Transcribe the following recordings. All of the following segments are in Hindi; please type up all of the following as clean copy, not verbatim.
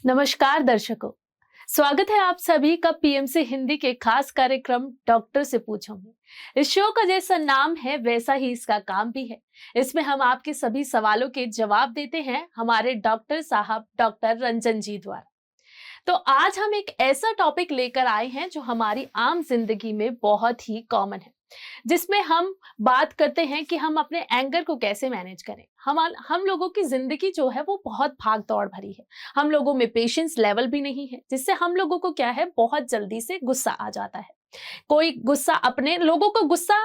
नमस्कार दर्शकों, स्वागत है आप सभी का पीएमसी हिंदी के खास कार्यक्रम डॉक्टर से पूछो में। इस शो का जैसा नाम है वैसा ही इसका काम भी है। इसमें हम आपके सभी सवालों के जवाब देते हैं हमारे डॉक्टर साहब डॉक्टर रंजन जी द्वारा। तो आज हम एक ऐसा टॉपिक लेकर आए हैं जो हमारी आम जिंदगी में बहुत ही कॉमन है, जिसमें हम बात करते हैं कि हम अपने एंगर को कैसे मैनेज करें। हम लोगों की जिंदगी जो है वो बहुत भाग दौड़ भरी है। हम लोगों में पेशेंस लेवल भी नहीं है, जिससे हम लोगों को क्या है, बहुत जल्दी से गुस्सा आ जाता है। कोई गुस्सा, अपने लोगों को गुस्सा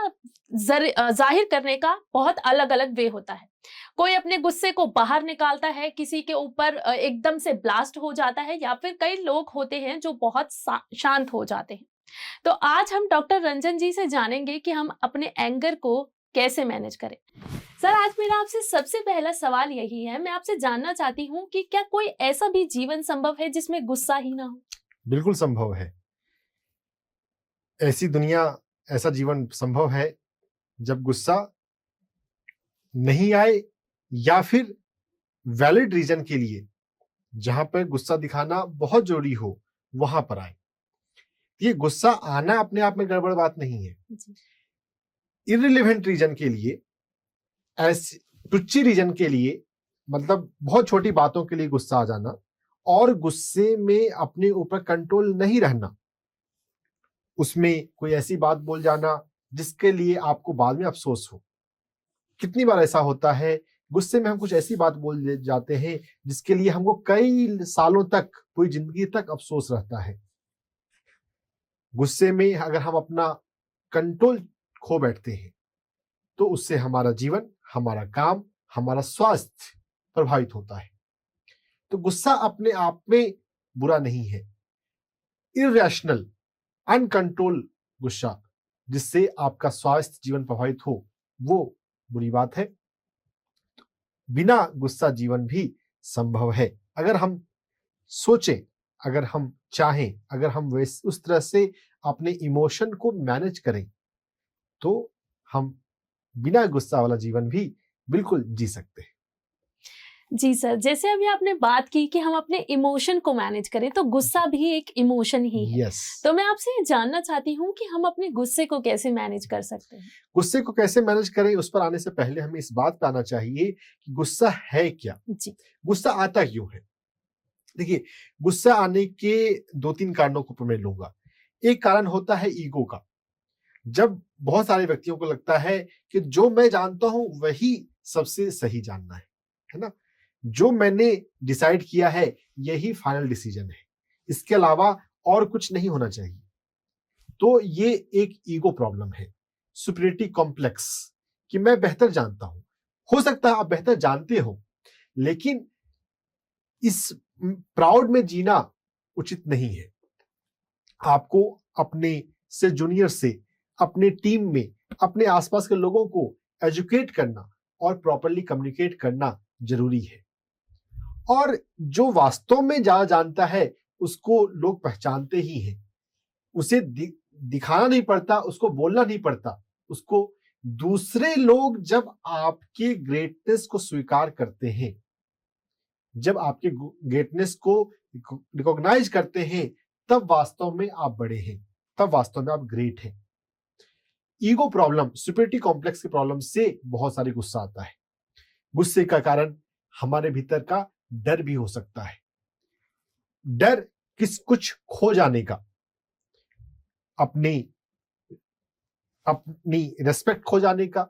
जाहिर करने का बहुत अलग अलग वे होता है। कोई अपने गुस्से को बाहर निकालता है, किसी के ऊपर एकदम से ब्लास्ट हो जाता है, या फिर कई लोग होते हैं जो बहुत शांत हो जाते हैं। तो आज हम डॉक्टर रंजन जी से जानेंगे कि हम अपने एंगर को कैसे मैनेज करें। सर, आज मेरा आपसे सबसे पहला सवाल यही है, मैं आपसे जानना चाहती हूँ कि क्या कोई ऐसा भी जीवन संभव है जिसमें गुस्सा ही ना हो? बिल्कुल संभव है। ऐसी दुनिया, ऐसा जीवन संभव है जब गुस्सा नहीं आए, या फिर वैलिड रीजन के लिए जहां पर गुस्सा दिखाना बहुत जरूरी हो वहां पर आए। ये गुस्सा आना अपने आप में गड़बड़ बात नहीं है। इररिलेवेंट रीजन के लिए, ऐसे टुच्ची रीजन के लिए, मतलब बहुत छोटी बातों के लिए गुस्सा आ जाना और गुस्से में अपने ऊपर कंट्रोल नहीं रहना, उसमें कोई ऐसी बात बोल जाना जिसके लिए आपको बाद में अफसोस हो। कितनी बार ऐसा होता है, गुस्से में हम कुछ ऐसी बात बोल जाते हैं जिसके लिए हमको कई सालों तक, पूरी जिंदगी तक अफसोस रहता है। गुस्से में अगर हम अपना कंट्रोल खो बैठते हैं तो उससे हमारा जीवन, हमारा काम, हमारा स्वास्थ्य प्रभावित होता है। तो गुस्सा अपने आप में बुरा नहीं है। इररेशनल, अनकंट्रोल गुस्सा जिससे आपका स्वास्थ्य, जीवन प्रभावित हो, वो बुरी बात है। बिना गुस्सा जीवन भी संभव है अगर हम सोचें, अगर हम चाहें, अगर हम उस तरह से अपने इमोशन को मैनेज करें तो हम बिना गुस्सा वाला जीवन भी बिल्कुल जी सकते हैं। जी सर, जैसे अभी आपने बात की कि हम अपने इमोशन को मैनेज करें, तो गुस्सा भी एक इमोशन ही है। Yes. तो मैं आपसे ये जानना चाहती हूँ कि हम अपने गुस्से को कैसे मैनेज कर सकते हैं। गुस्से को कैसे मैनेज करें, उस पर आने से पहले हमें इस बात पे आना चाहिए कि गुस्सा है क्या। जी, गुस्सा आता क्यों है? देखिए, गुस्सा आने के 2-3 कारणों को मैं लूंगा। एक कारण होता है ईगो का। जब बहुत सारे व्यक्तियों को लगता है कि जो मैं जानता हूं वही सबसे सही जानना है ना, जो मैंने डिसाइड किया है यही फाइनल डिसीजन है, इसके अलावा और कुछ नहीं होना चाहिए। तो ये एक ईगो प्रॉब्लम है, सुपीरियरिटी कॉम्प्लेक्स, कि मैं बेहतर जानता हूं। हो सकता है आप बेहतर जानते हो, लेकिन इस प्राउड में जीना उचित नहीं है। आपको अपने से जूनियर से, अपने टीम में, अपने आसपास के लोगों को एजुकेट करना और प्रॉपर्ली कम्युनिकेट करना जरूरी है। और जो वास्तव में ज्यादा जानता है उसको लोग पहचानते ही हैं। उसे दिखाना नहीं पड़ता, उसको बोलना नहीं पड़ता, उसको दूसरे लोग जब आपके ग्रेटनेस को स्वीकार करते हैं, जब आपके ग्रेटनेस को रिकॉग्नाइज करते हैं, तब वास्तव में आप बड़े हैं, तब वास्तव में आप ग्रेट हैं। ईगो प्रॉब्लम, सुपीरियरिटी कॉम्प्लेक्स की प्रॉब्लम से बहुत सारी गुस्सा आता है। गुस्से का कारण हमारे भीतर का डर भी हो सकता है। डर कुछ खो जाने का, अपनी रेस्पेक्ट खो जाने का,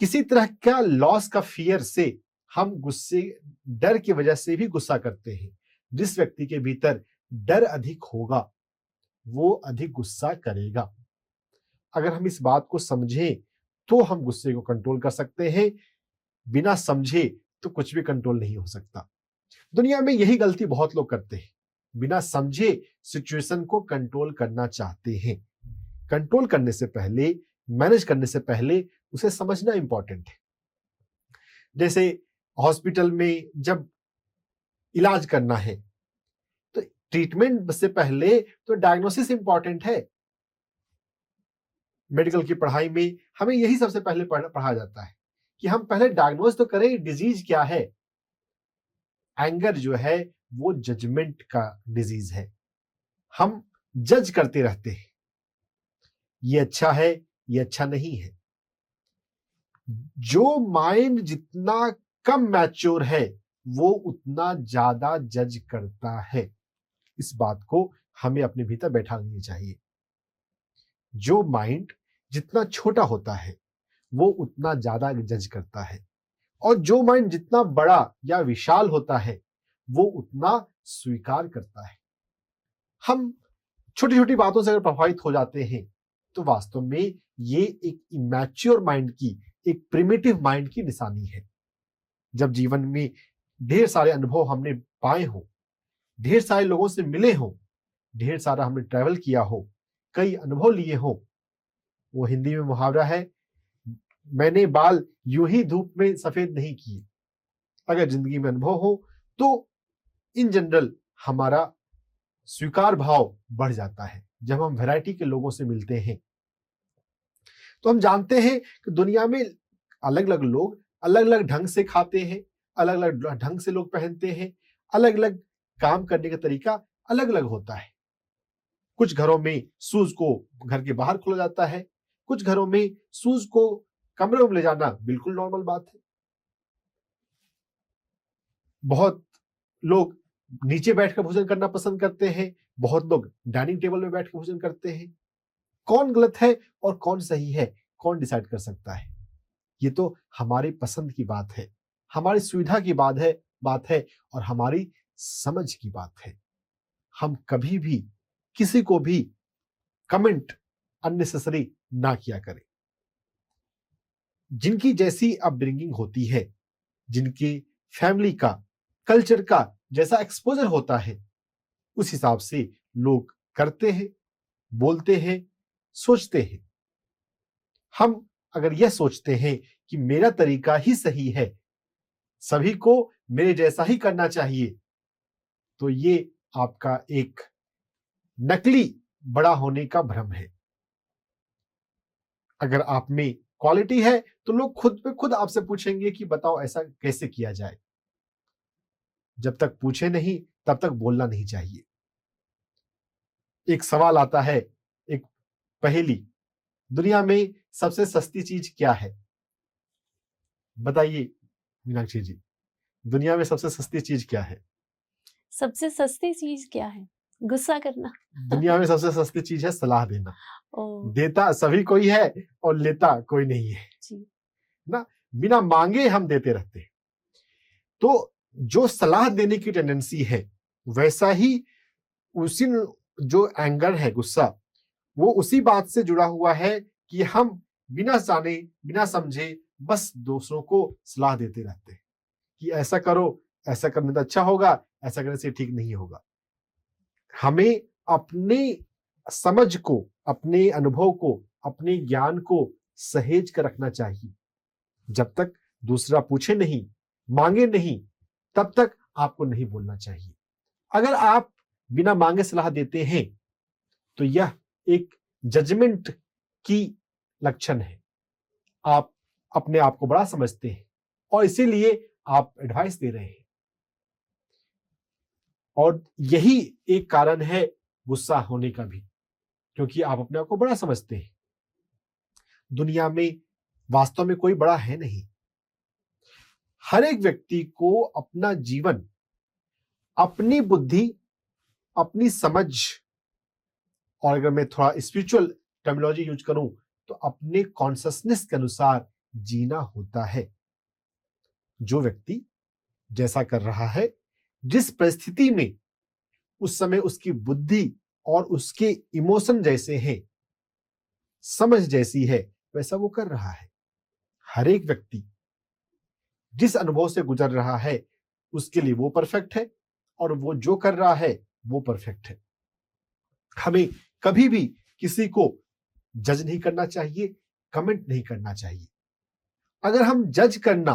किसी तरह का लॉस का फियर से हम गुस्से, डर की वजह से भी गुस्सा करते हैं। जिस व्यक्ति के भीतर डर अधिक होगा वो अधिक गुस्सा करेगा। अगर हम इस बात को समझें तो हम गुस्से को कंट्रोल कर सकते हैं, बिना समझे तो कुछ भी कंट्रोल नहीं हो सकता। दुनिया में यही गलती बहुत लोग करते हैं, बिना समझे सिचुएशन को कंट्रोल करना चाहते हैं। कंट्रोल करने से पहले, मैनेज करने से पहले उसे समझना इंपॉर्टेंट है। जैसे हॉस्पिटल में जब इलाज करना है तो ट्रीटमेंट से पहले तो डायग्नोसिस इंपॉर्टेंट है। मेडिकल की पढ़ाई में हमें यही सबसे पहले पढ़ा जाता है कि हम पहले डायग्नोज तो करें डिजीज क्या है। एंगर जो है वो जजमेंट का डिजीज है। हम जज करते रहते हैं, ये अच्छा है, ये अच्छा नहीं है। जो माइंड जितना कम मैच्योर है वो उतना ज्यादा जज करता है। इस बात को हमें अपने भीतर बैठा लेनी चाहिए। जो माइंड जितना छोटा होता है वो उतना ज्यादा जज करता है, और जो माइंड जितना बड़ा या विशाल होता है वो उतना स्वीकार करता है। हम छोटी छोटी बातों से अगर प्रभावित हो जाते हैं तो वास्तव में ये एक इमैच्योर माइंड की, एक प्रिमिटिव माइंड की निशानी है। जब जीवन में ढेर सारे अनुभव हमने पाए हो, ढेर सारे लोगों से मिले हो, ढेर सारा हमने ट्रैवल किया हो, कई अनुभव लिए हो, वो हिंदी में मुहावरा है, मैंने बाल यूं ही धूप में सफेद नहीं किए। अगर जिंदगी में अनुभव हो तो इन जनरल हमारा स्वीकार भाव बढ़ जाता है। जब हम वैरायटी के लोगों से मिलते हैं तो हम जानते हैं कि दुनिया में अलग अलग लोग अलग अलग ढंग से खाते हैं, अलग अलग ढंग से लोग पहनते हैं, अलग अलग काम करने का तरीका अलग अलग होता है। कुछ घरों में शूज को घर के बाहर खोला जाता है, कुछ घरों में शूज को कमरे में ले जाना बिल्कुल नॉर्मल बात है। बहुत लोग नीचे बैठकर भोजन करना पसंद करते हैं, बहुत लोग डाइनिंग टेबल में बैठकर भोजन करते हैं। कौन गलत है और कौन सही है, कौन डिसाइड कर सकता है? ये तो हमारी पसंद की बात है, हमारी सुविधा की बात है और हमारी समझ की बात है। हम कभी भी किसी को भी कमेंट अननेसेसरी ना किया करें। जिनकी जैसी अपब्रिंगिंग होती है, जिनकी फैमिली का, कल्चर का जैसा एक्सपोजर होता है, उस हिसाब से लोग करते हैं, बोलते हैं, सोचते हैं। हम अगर यह सोचते हैं कि मेरा तरीका ही सही है, सभी को मेरे जैसा ही करना चाहिए, तो ये आपका एक नकली बड़ा होने का भ्रम है। अगर आप में क्वालिटी है तो लोग खुद पे खुद आपसे पूछेंगे कि बताओ ऐसा कैसे किया जाए। जब तक पूछे नहीं तब तक बोलना नहीं चाहिए। एक सवाल आता है, एक पहेली, दुनिया में सबसे सस्ती चीज क्या है? बताइए मीनाक्षी जी, दुनिया में सबसे सस्ती चीज क्या है? सबसे सस्ती चीज क्या है? गुस्सा करना। दुनिया में सबसे सस्ती चीज है सलाह देना। ओ, देता सभी कोई है और लेता कोई नहीं है जी। ना। बिना मांगे हम देते रहते हैं। तो जो सलाह देने की टेंडेंसी है, वैसा ही उसी जो एंगर है, गुस्सा, वो उसी बात से जुड़ा हुआ है कि हम बिना जाने बिना समझे बस दूसरों को सलाह देते रहते हैं कि ऐसा करो, ऐसा करने से अच्छा होगा, ऐसा करने से ठीक नहीं होगा। हमें अपने समझ को, अपने अनुभव को, अपने ज्ञान को सहेज कर रखना चाहिए। जब तक दूसरा पूछे नहीं, मांगे नहीं, तब तक आपको नहीं बोलना चाहिए। अगर आप बिना मांगे सलाह देते हैं तो यह एक जजमेंट की लक्षण है। आप अपने आप को बड़ा समझते हैं और इसीलिए आप एडवाइस दे रहे हैं। और यही एक कारण है गुस्सा होने का भी, क्योंकि आप अपने आप को बड़ा समझते हैं। दुनिया में वास्तव में कोई बड़ा है नहीं। हर एक व्यक्ति को अपना जीवन, अपनी बुद्धि, अपनी समझ, और अगर मैं थोड़ा स्पिरिचुअल टर्मिनोलॉजी यूज करूं तो अपने कॉन्शियसनेस के अनुसार जीना होता है। जो व्यक्ति जैसा कर रहा है, जिस परिस्थिति में उस समय उसकी बुद्धि और उसके इमोशन जैसे हैं, समझ जैसी है, वैसा वो कर रहा है। हर एक व्यक्ति जिस अनुभव से गुजर रहा है उसके लिए वो परफेक्ट है और वो जो कर रहा है वो परफेक्ट है। हमें कभी भी किसी को जज नहीं करना चाहिए, कमेंट नहीं करना चाहिए। अगर हम जज करना,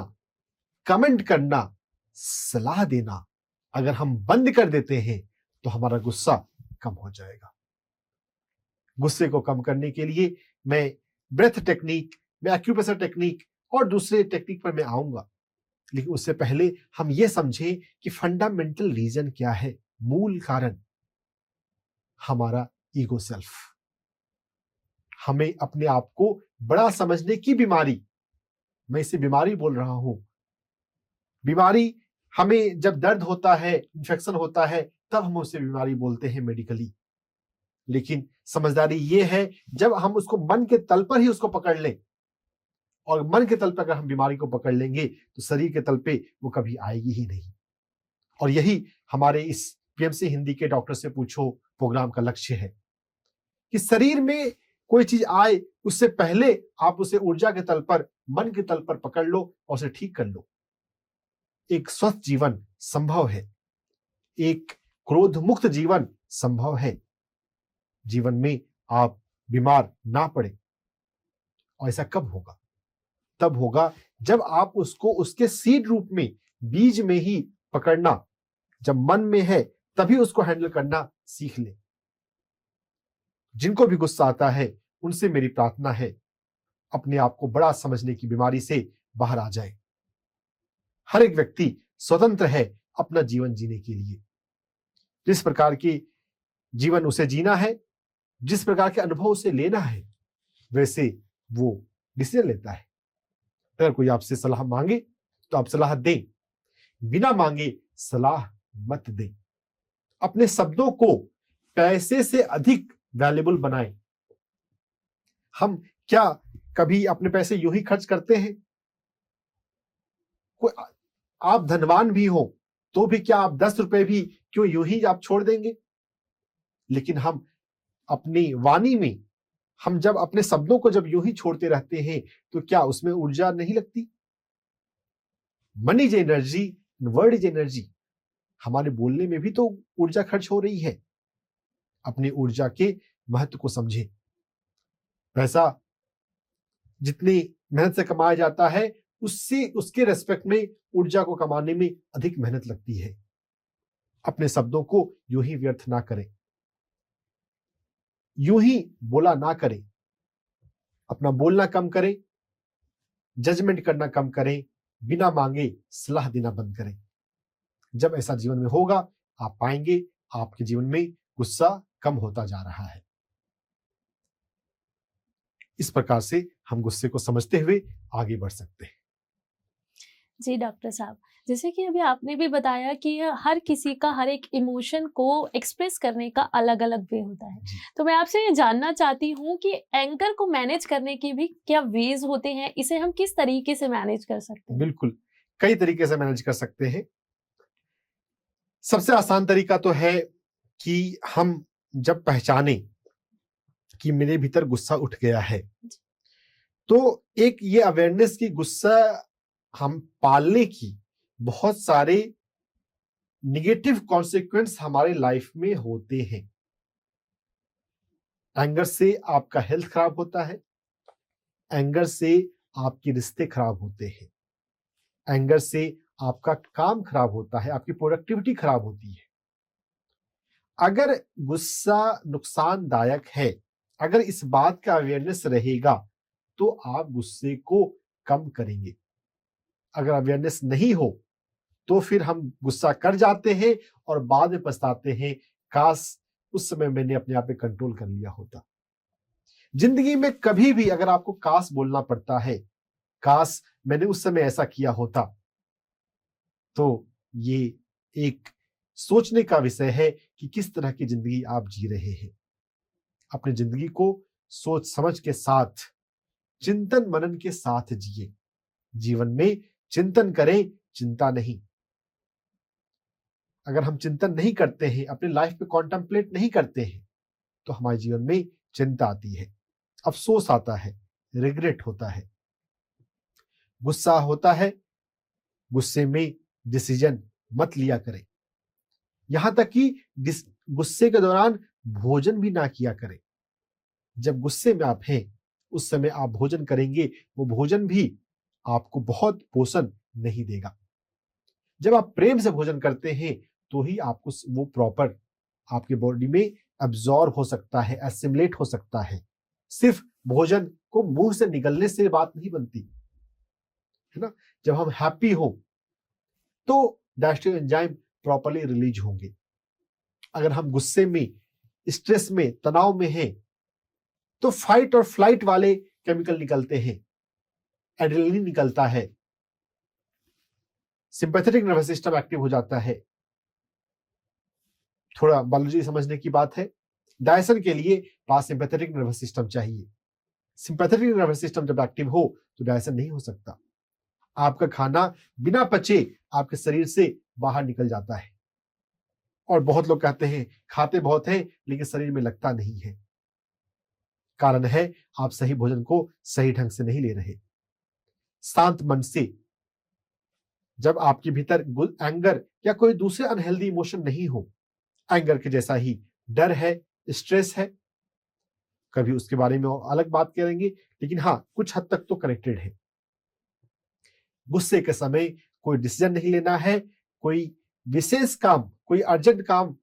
कमेंट करना, सलाह देना अगर हम बंद कर देते हैं तो हमारा गुस्सा कम हो जाएगा। गुस्से को कम करने के लिए मैं ब्रेथ टेक्निक, मैं एक्यूप्रेशर टेक्निक और दूसरे टेक्निक पर मैं आऊंगा। लेकिन उससे पहले हम ये समझें कि फंडामेंटल रीजन क्या है, मूल कारण हमारा ईगो सेल्फ। हमें अपने आप को बड़ा समझने की बीमारी, मैं इसे बीमारी बोल रहा हूं। बीमारी, हमें जब दर्द होता है, इन्फेक्शन होता है, तब हम उसे बीमारी बोलते हैं मेडिकली। लेकिन समझदारी ये है जब हम उसको मन के तल पर ही उसको पकड़ लें, और मन के तल पर अगर हम बीमारी को पकड़ लेंगे तो शरीर के तल पे वो कभी आएगी ही नहीं। और यही हमारे इस पीएमसी हिंदी के डॉक्टर से पूछो प्रोग्राम का लक्ष्य है कि शरीर में कोई चीज आए उससे पहले आप उसे ऊर्जा के तल पर, मन के तल पर पकड़ लो और उसे ठीक कर लो। एक स्वस्थ जीवन संभव है, एक क्रोध मुक्त जीवन संभव है। जीवन में आप बीमार ना पड़े। और ऐसा कब होगा? तब होगा जब आप उसको उसके सीड रूप में, बीज में ही पकड़ना, जब मन में है तभी उसको हैंडल करना सीख ले। जिनको भी गुस्सा आता है उनसे मेरी प्रार्थना है, अपने आप को बड़ा समझने की बीमारी से बाहर आ जाए। हर एक व्यक्ति स्वतंत्र है अपना जीवन जीने के लिए। जिस प्रकार की जीवन उसे जीना है, जिस प्रकार के अनुभव उसे लेना है, वैसे वो डिसीजन लेता है। अगर कोई आपसे सलाह मांगे तो आप सलाह दें, बिना मांगे सलाह मत दें। अपने शब्दों को पैसे से अधिक वैल्यूएबल बनाएं। हम क्या कभी अपने पैसे यूं ही खर्च करते हैं? कोई, आप धनवान भी हो तो भी क्या आप 10 रुपए भी क्यों यूं ही आप छोड़ देंगे? लेकिन हम अपनी वाणी में, हम जब अपने शब्दों को जब यूं ही छोड़ते रहते हैं तो क्या उसमें ऊर्जा नहीं लगती? Money is energy, word is energy. हमारे बोलने में भी तो ऊर्जा खर्च हो रही है। अपनी ऊर्जा के महत्व को समझें। पैसा जितनी मेहनत से कमाया जाता है, उससे उसके रेस्पेक्ट में ऊर्जा को कमाने में अधिक मेहनत लगती है। अपने शब्दों को यूं ही व्यर्थ ना करें, यूं ही बोला ना करें। अपना बोलना कम करें, जजमेंट करना कम करें, बिना मांगे सलाह देना बंद करें। जब ऐसा जीवन में होगा, आप पाएंगे आपके जीवन में गुस्सा कम होता जा रहा है। इस प्रकार से हम गुस्से को समझते हुए आगे बढ़ सकते हैं। जी डॉक्टर साहब, जैसे कि अभी आपने भी बताया कि हर किसी का हर एक इमोशन को एक्सप्रेस करने का अलग अलग वे होता है। तो मैं आपसे ये जानना चाहती हूँ कि एंकर को मैनेज करने के भी क्या वेज होते हैं? इसे हम किस तरीके से मैनेज कर सकते हैं? बिल्कुल, कई तरीके से मैनेज कर सकते हैं। सबसे आसान तरीका तो है कि हम जब पहचाने कि मेरे भीतर गुस्सा उठ गया है, तो एक ये अवेयरनेस की गुस्सा हम पालने की बहुत सारे निगेटिव कॉन्सिक्वेंस हमारे लाइफ में होते हैं। एंगर से आपका हेल्थ खराब होता है, एंगर से आपके रिश्ते खराब होते हैं, एंगर से आपका काम खराब होता है, आपकी प्रोडक्टिविटी खराब होती है। अगर गुस्सा नुकसानदायक है, अगर इस बात का अवेयरनेस रहेगा तो आप गुस्से को कम करेंगे। अगर अवेयरनेस नहीं हो तो फिर हम गुस्सा कर जाते हैं और बाद में पछताते हैं, काश उस समय मैंने अपने आप पे कंट्रोल कर लिया होता। जिंदगी में कभी भी अगर आपको काश बोलना पड़ता है, काश मैंने उस समय ऐसा किया होता, तो ये एक सोचने का विषय है कि किस तरह की जिंदगी आप जी रहे हैं। अपनी जिंदगी को सोच समझ के साथ, चिंतन मनन के साथ जिए। जीवन में चिंतन करें, चिंता नहीं। अगर हम चिंतन नहीं करते हैं, अपने लाइफ पे कॉन्टेम्पलेट नहीं करते हैं, तो हमारे जीवन में चिंता आती है, अफसोस आता है, रिग्रेट होता है, गुस्सा होता है। गुस्से में डिसीजन मत लिया करें। यहां तक कि गुस्से के दौरान भोजन भी ना किया करें। जब गुस्से में आप हैं, उस समय आप भोजन करेंगे, वो भोजन भी आपको बहुत पोषण नहीं देगा। जब आप प्रेम से भोजन करते हैं तो ही आपको वो प्रॉपर आपके बॉडी में एब्जॉर्ब हो सकता है, एसिमुलेट हो सकता है। सिर्फ भोजन को मुंह से निगलने से बात नहीं बनती है ना। जब हम हैप्पी हो, तो डाइजेस्टिव एंजाइम प्रॉपर्ली रिलीज होंगे। अगर हम गुस्से में, स्ट्रेस में, तनाव में हैं तो फाइट और फ्लाइट वाले केमिकल निकलते हैं, एड्रेनलिन निकलता है, सिंपैथेटिक नर्वस सिस्टम एक्टिव हो जाता है। थोड़ा बायोलॉजी समझने की बात है। डाइजेशन के लिए पारासिम्पैथेटिक नर्वस सिस्टम चाहिए। सिंपैथेटिक नर्वस सिस्टम जब एक्टिव हो तो डाइजेशन नहीं हो सकता। आपका खाना बिना पचे आपके शरीर से बाहर निकल जाता है। और बहुत लोग कहते हैं खाते बहुत हैं लेकिन शरीर में लगता नहीं है। कारण है आप सही भोजन को सही ढंग से नहीं ले रहे। शांत मन से, जब आपके भीतर एंगर या कोई दूसरे अनहेल्दी इमोशन नहीं हो, एंगर के जैसा ही डर है, स्ट्रेस है, कभी उसके बारे में और अलग बात करेंगे, लेकिन हाँ कुछ हद तक तो कनेक्टेड है। गुस्से के समय कोई डिसीजन नहीं लेना है, कोई विशेष काम, कोई अर्जेंट काम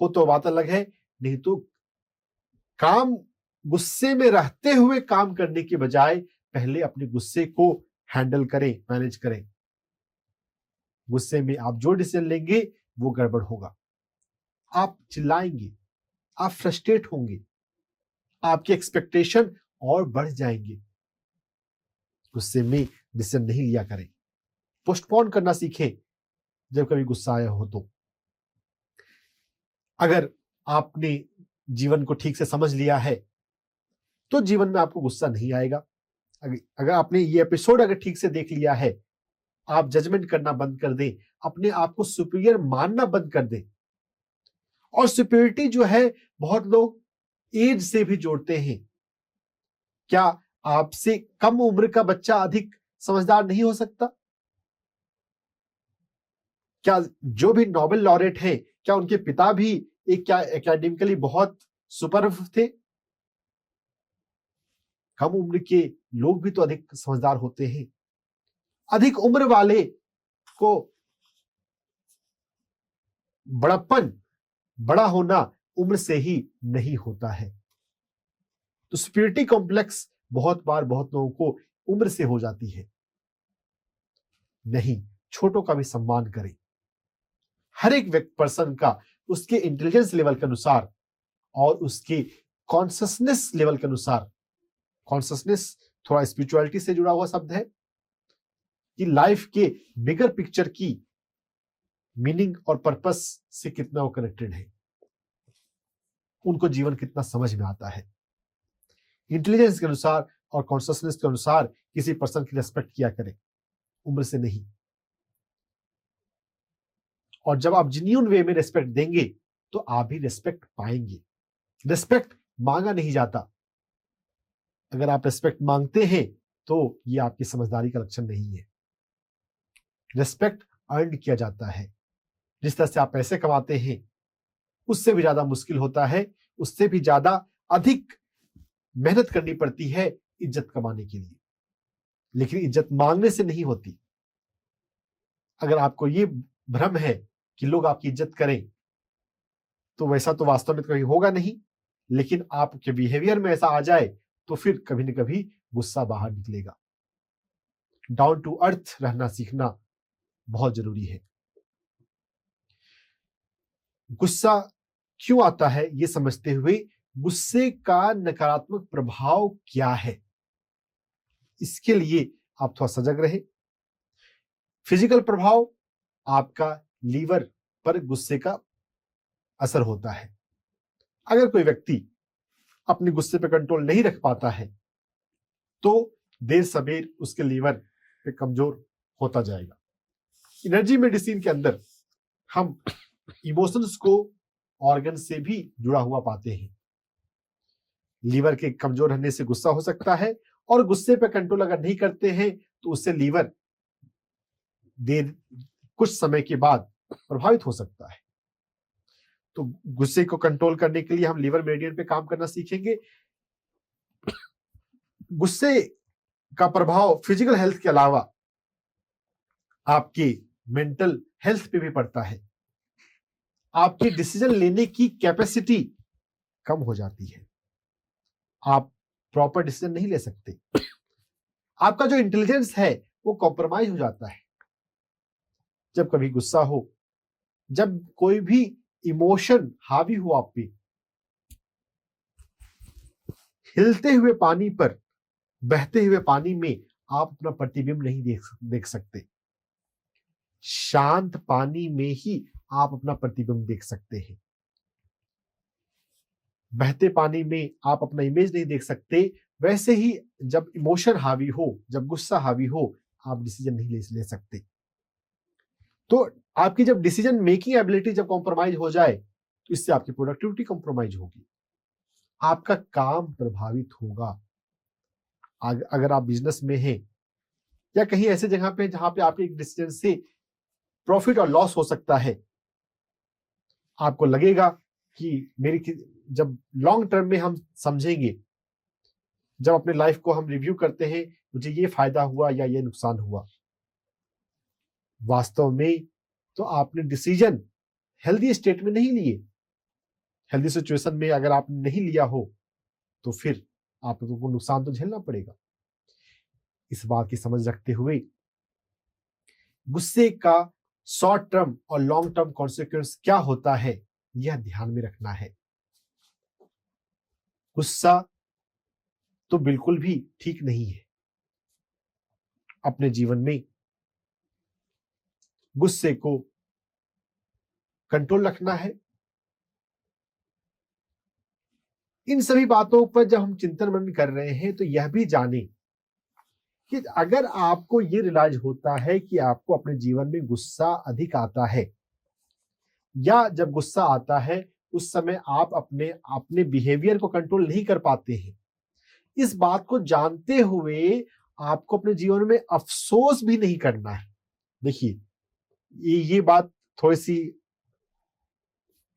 हो तो बात अलग है, नहीं तो काम गुस्से में रहते हुए काम करने के बजाय पहले अपने गुस्से को हैंडल करें, मैनेज करें। गुस्से में आप जो डिसीजन लेंगे वो गड़बड़ होगा। आप चिल्लाएंगे, आप फ्रस्ट्रेट होंगे, आपकी एक्सपेक्टेशन और बढ़ जाएंगे। गुस्से में डिसीजन नहीं लिया करें, पोस्टपोन करना सीखें जब कभी गुस्सा आया हो तो। अगर आपने जीवन को ठीक से समझ लिया है तो जीवन में आपको गुस्सा नहीं आएगा। अगर आपने ये एपिसोड अगर ठीक से देख लिया है, आप जजमेंट करना बंद कर दें, अपने आप को सुपीरियर मानना बंद कर दें। और सुपीरियरिटी जो है बहुत लोग एज से भी जोड़ते हैं। क्या आपसे कम उम्र का बच्चा अधिक समझदार नहीं हो सकता? क्या जो भी नोबेल लॉरेट हैं, क्या उनके पिता भी क्या एकेडमिकली बहुत सुपर थे? कम उम्र के लोग भी तो अधिक समझदार होते हैं। अधिक उम्र वाले को बड़प्पन, बड़ा होना उम्र से ही नहीं होता है। तो सुपीरियरिटी कॉम्प्लेक्स बहुत बार बहुत लोगों को उम्र से हो जाती है। नहीं, छोटों का भी सम्मान करें। हर एक पर्सन का उसके इंटेलिजेंस लेवल के अनुसार और उसके कॉन्शियसनेस लेवल के अनुसार, कॉन्शियसनेस थोड़ा स्पिरिचुअलिटी से जुड़ा हुआ शब्द है कि लाइफ के बिगर पिक्चर की मीनिंग और पर्पस से कितना वो कनेक्टेड है, उनको जीवन कितना समझ में आता है। इंटेलिजेंस के अनुसार और कॉन्शियसनेस के अनुसार किसी पर्सन की रेस्पेक्ट किया करें, उम्र से नहीं। और जब आप जेन्युइन वे में रेस्पेक्ट देंगे तो आप भी रेस्पेक्ट पाएंगे। रेस्पेक्ट मांगा नहीं जाता। अगर आप रेस्पेक्ट मांगते हैं तो ये आपकी समझदारी का लक्षण नहीं है। रेस्पेक्ट अर्न किया जाता है। जिस तरह से आप पैसे कमाते हैं उससे भी ज्यादा मुश्किल होता है, उससे भी ज्यादा अधिक मेहनत करनी पड़ती है इज्जत कमाने के लिए, लेकिन इज्जत मांगने से नहीं होती। अगर आपको ये भ्रम है कि लोग आपकी इज्जत करें तो वैसा तो वास्तव में कभी होगा नहीं, लेकिन आपके बिहेवियर में ऐसा आ जाए तो फिर कभी न कभी गुस्सा बाहर निकलेगा। डाउन टू अर्थ रहना सीखना बहुत जरूरी है। गुस्सा क्यों आता है ये समझते हुए गुस्से का नकारात्मक प्रभाव क्या है, इसके लिए आप थोड़ा सजग रहे। फिजिकल प्रभाव, आपका लीवर पर गुस्से का असर होता है। अगर कोई व्यक्ति अपने गुस्से पे कंट्रोल नहीं रख पाता है तो देर सवेर उसके लीवर पे कमजोर होता जाएगा। एनर्जी मेडिसिन के अंदर हम इमोशंस को ऑर्गन से भी जुड़ा हुआ पाते हैं। लीवर के कमजोर रहने से गुस्सा हो सकता है, और गुस्से पे कंट्रोल अगर नहीं करते हैं तो उससे लीवर देर कुछ समय के बाद प्रभावित हो सकता है। तो गुस्से को कंट्रोल करने के लिए हम लीवर मेरिडियन पे काम करना सीखेंगे। गुस्से का प्रभाव फिजिकल हेल्थ के अलावा आपकी मेंटल हेल्थ पे भी पड़ता है। आपकी डिसीजन लेने की कैपेसिटी कम हो जाती है, आप प्रॉपर डिसीजन नहीं ले सकते। आपका जो इंटेलिजेंस है वो कॉम्प्रोमाइज हो जाता है। जब कभी गुस्सा हो, जब कोई भी इमोशन हावी हो आप पे, हिलते हुए पानी पर, बहते हुए पानी में आप अपना प्रतिबिंब नहीं देख सकते। शांत पानी में ही आप अपना प्रतिबिंब देख सकते हैं। बहते पानी में आप अपना इमेज नहीं देख सकते। वैसे ही जब इमोशन हावी हो, जब गुस्सा हावी हो, आप डिसीजन नहीं ले सकते। तो आपकी जब डिसीजन मेकिंग एबिलिटी जब कॉम्प्रोमाइज हो जाए, तो इससे आपकी प्रोडक्टिविटी कॉम्प्रोमाइज होगी, आपका काम प्रभावित होगा। अगर आप बिजनेस में हैं या कहीं ऐसे जगह पे जहां पे आपके डिसीजन से प्रॉफिट और लॉस हो सकता है, आपको लगेगा कि जब लॉन्ग टर्म में हम समझेंगे, जब अपने लाइफ को हम रिव्यू करते हैं, मुझे ये फायदा हुआ या ये नुकसान हुआ, वास्तव में तो आपने डिसीजन हेल्दी स्टेट में नहीं लिए। हेल्दी सिचुएशन में अगर आपने नहीं लिया हो, तो फिर आपको नुकसान तो झेलना पड़ेगा। इस बात की समझ रखते हुए गुस्से का शॉर्ट टर्म और लॉन्ग टर्म कॉन्सिक्वेंस क्या होता है, यह ध्यान में रखना है। गुस्सा तो बिल्कुल भी ठीक नहीं है। अपने जीवन में गुस्से को कंट्रोल रखना है। इन सभी बातों पर जब हम चिंतन मनन कर रहे हैं, तो यह भी जाने कि अगर आपको ये रियलाइज होता है कि आपको अपने जीवन में गुस्सा अधिक आता है, या जब गुस्सा आता है उस समय आप अपने बिहेवियर को कंट्रोल नहीं कर पाते हैं, इस बात को जानते हुए आपको अपने जीवन में अफसोस भी नहीं करना है। देखिए, ये बात थोड़ी सी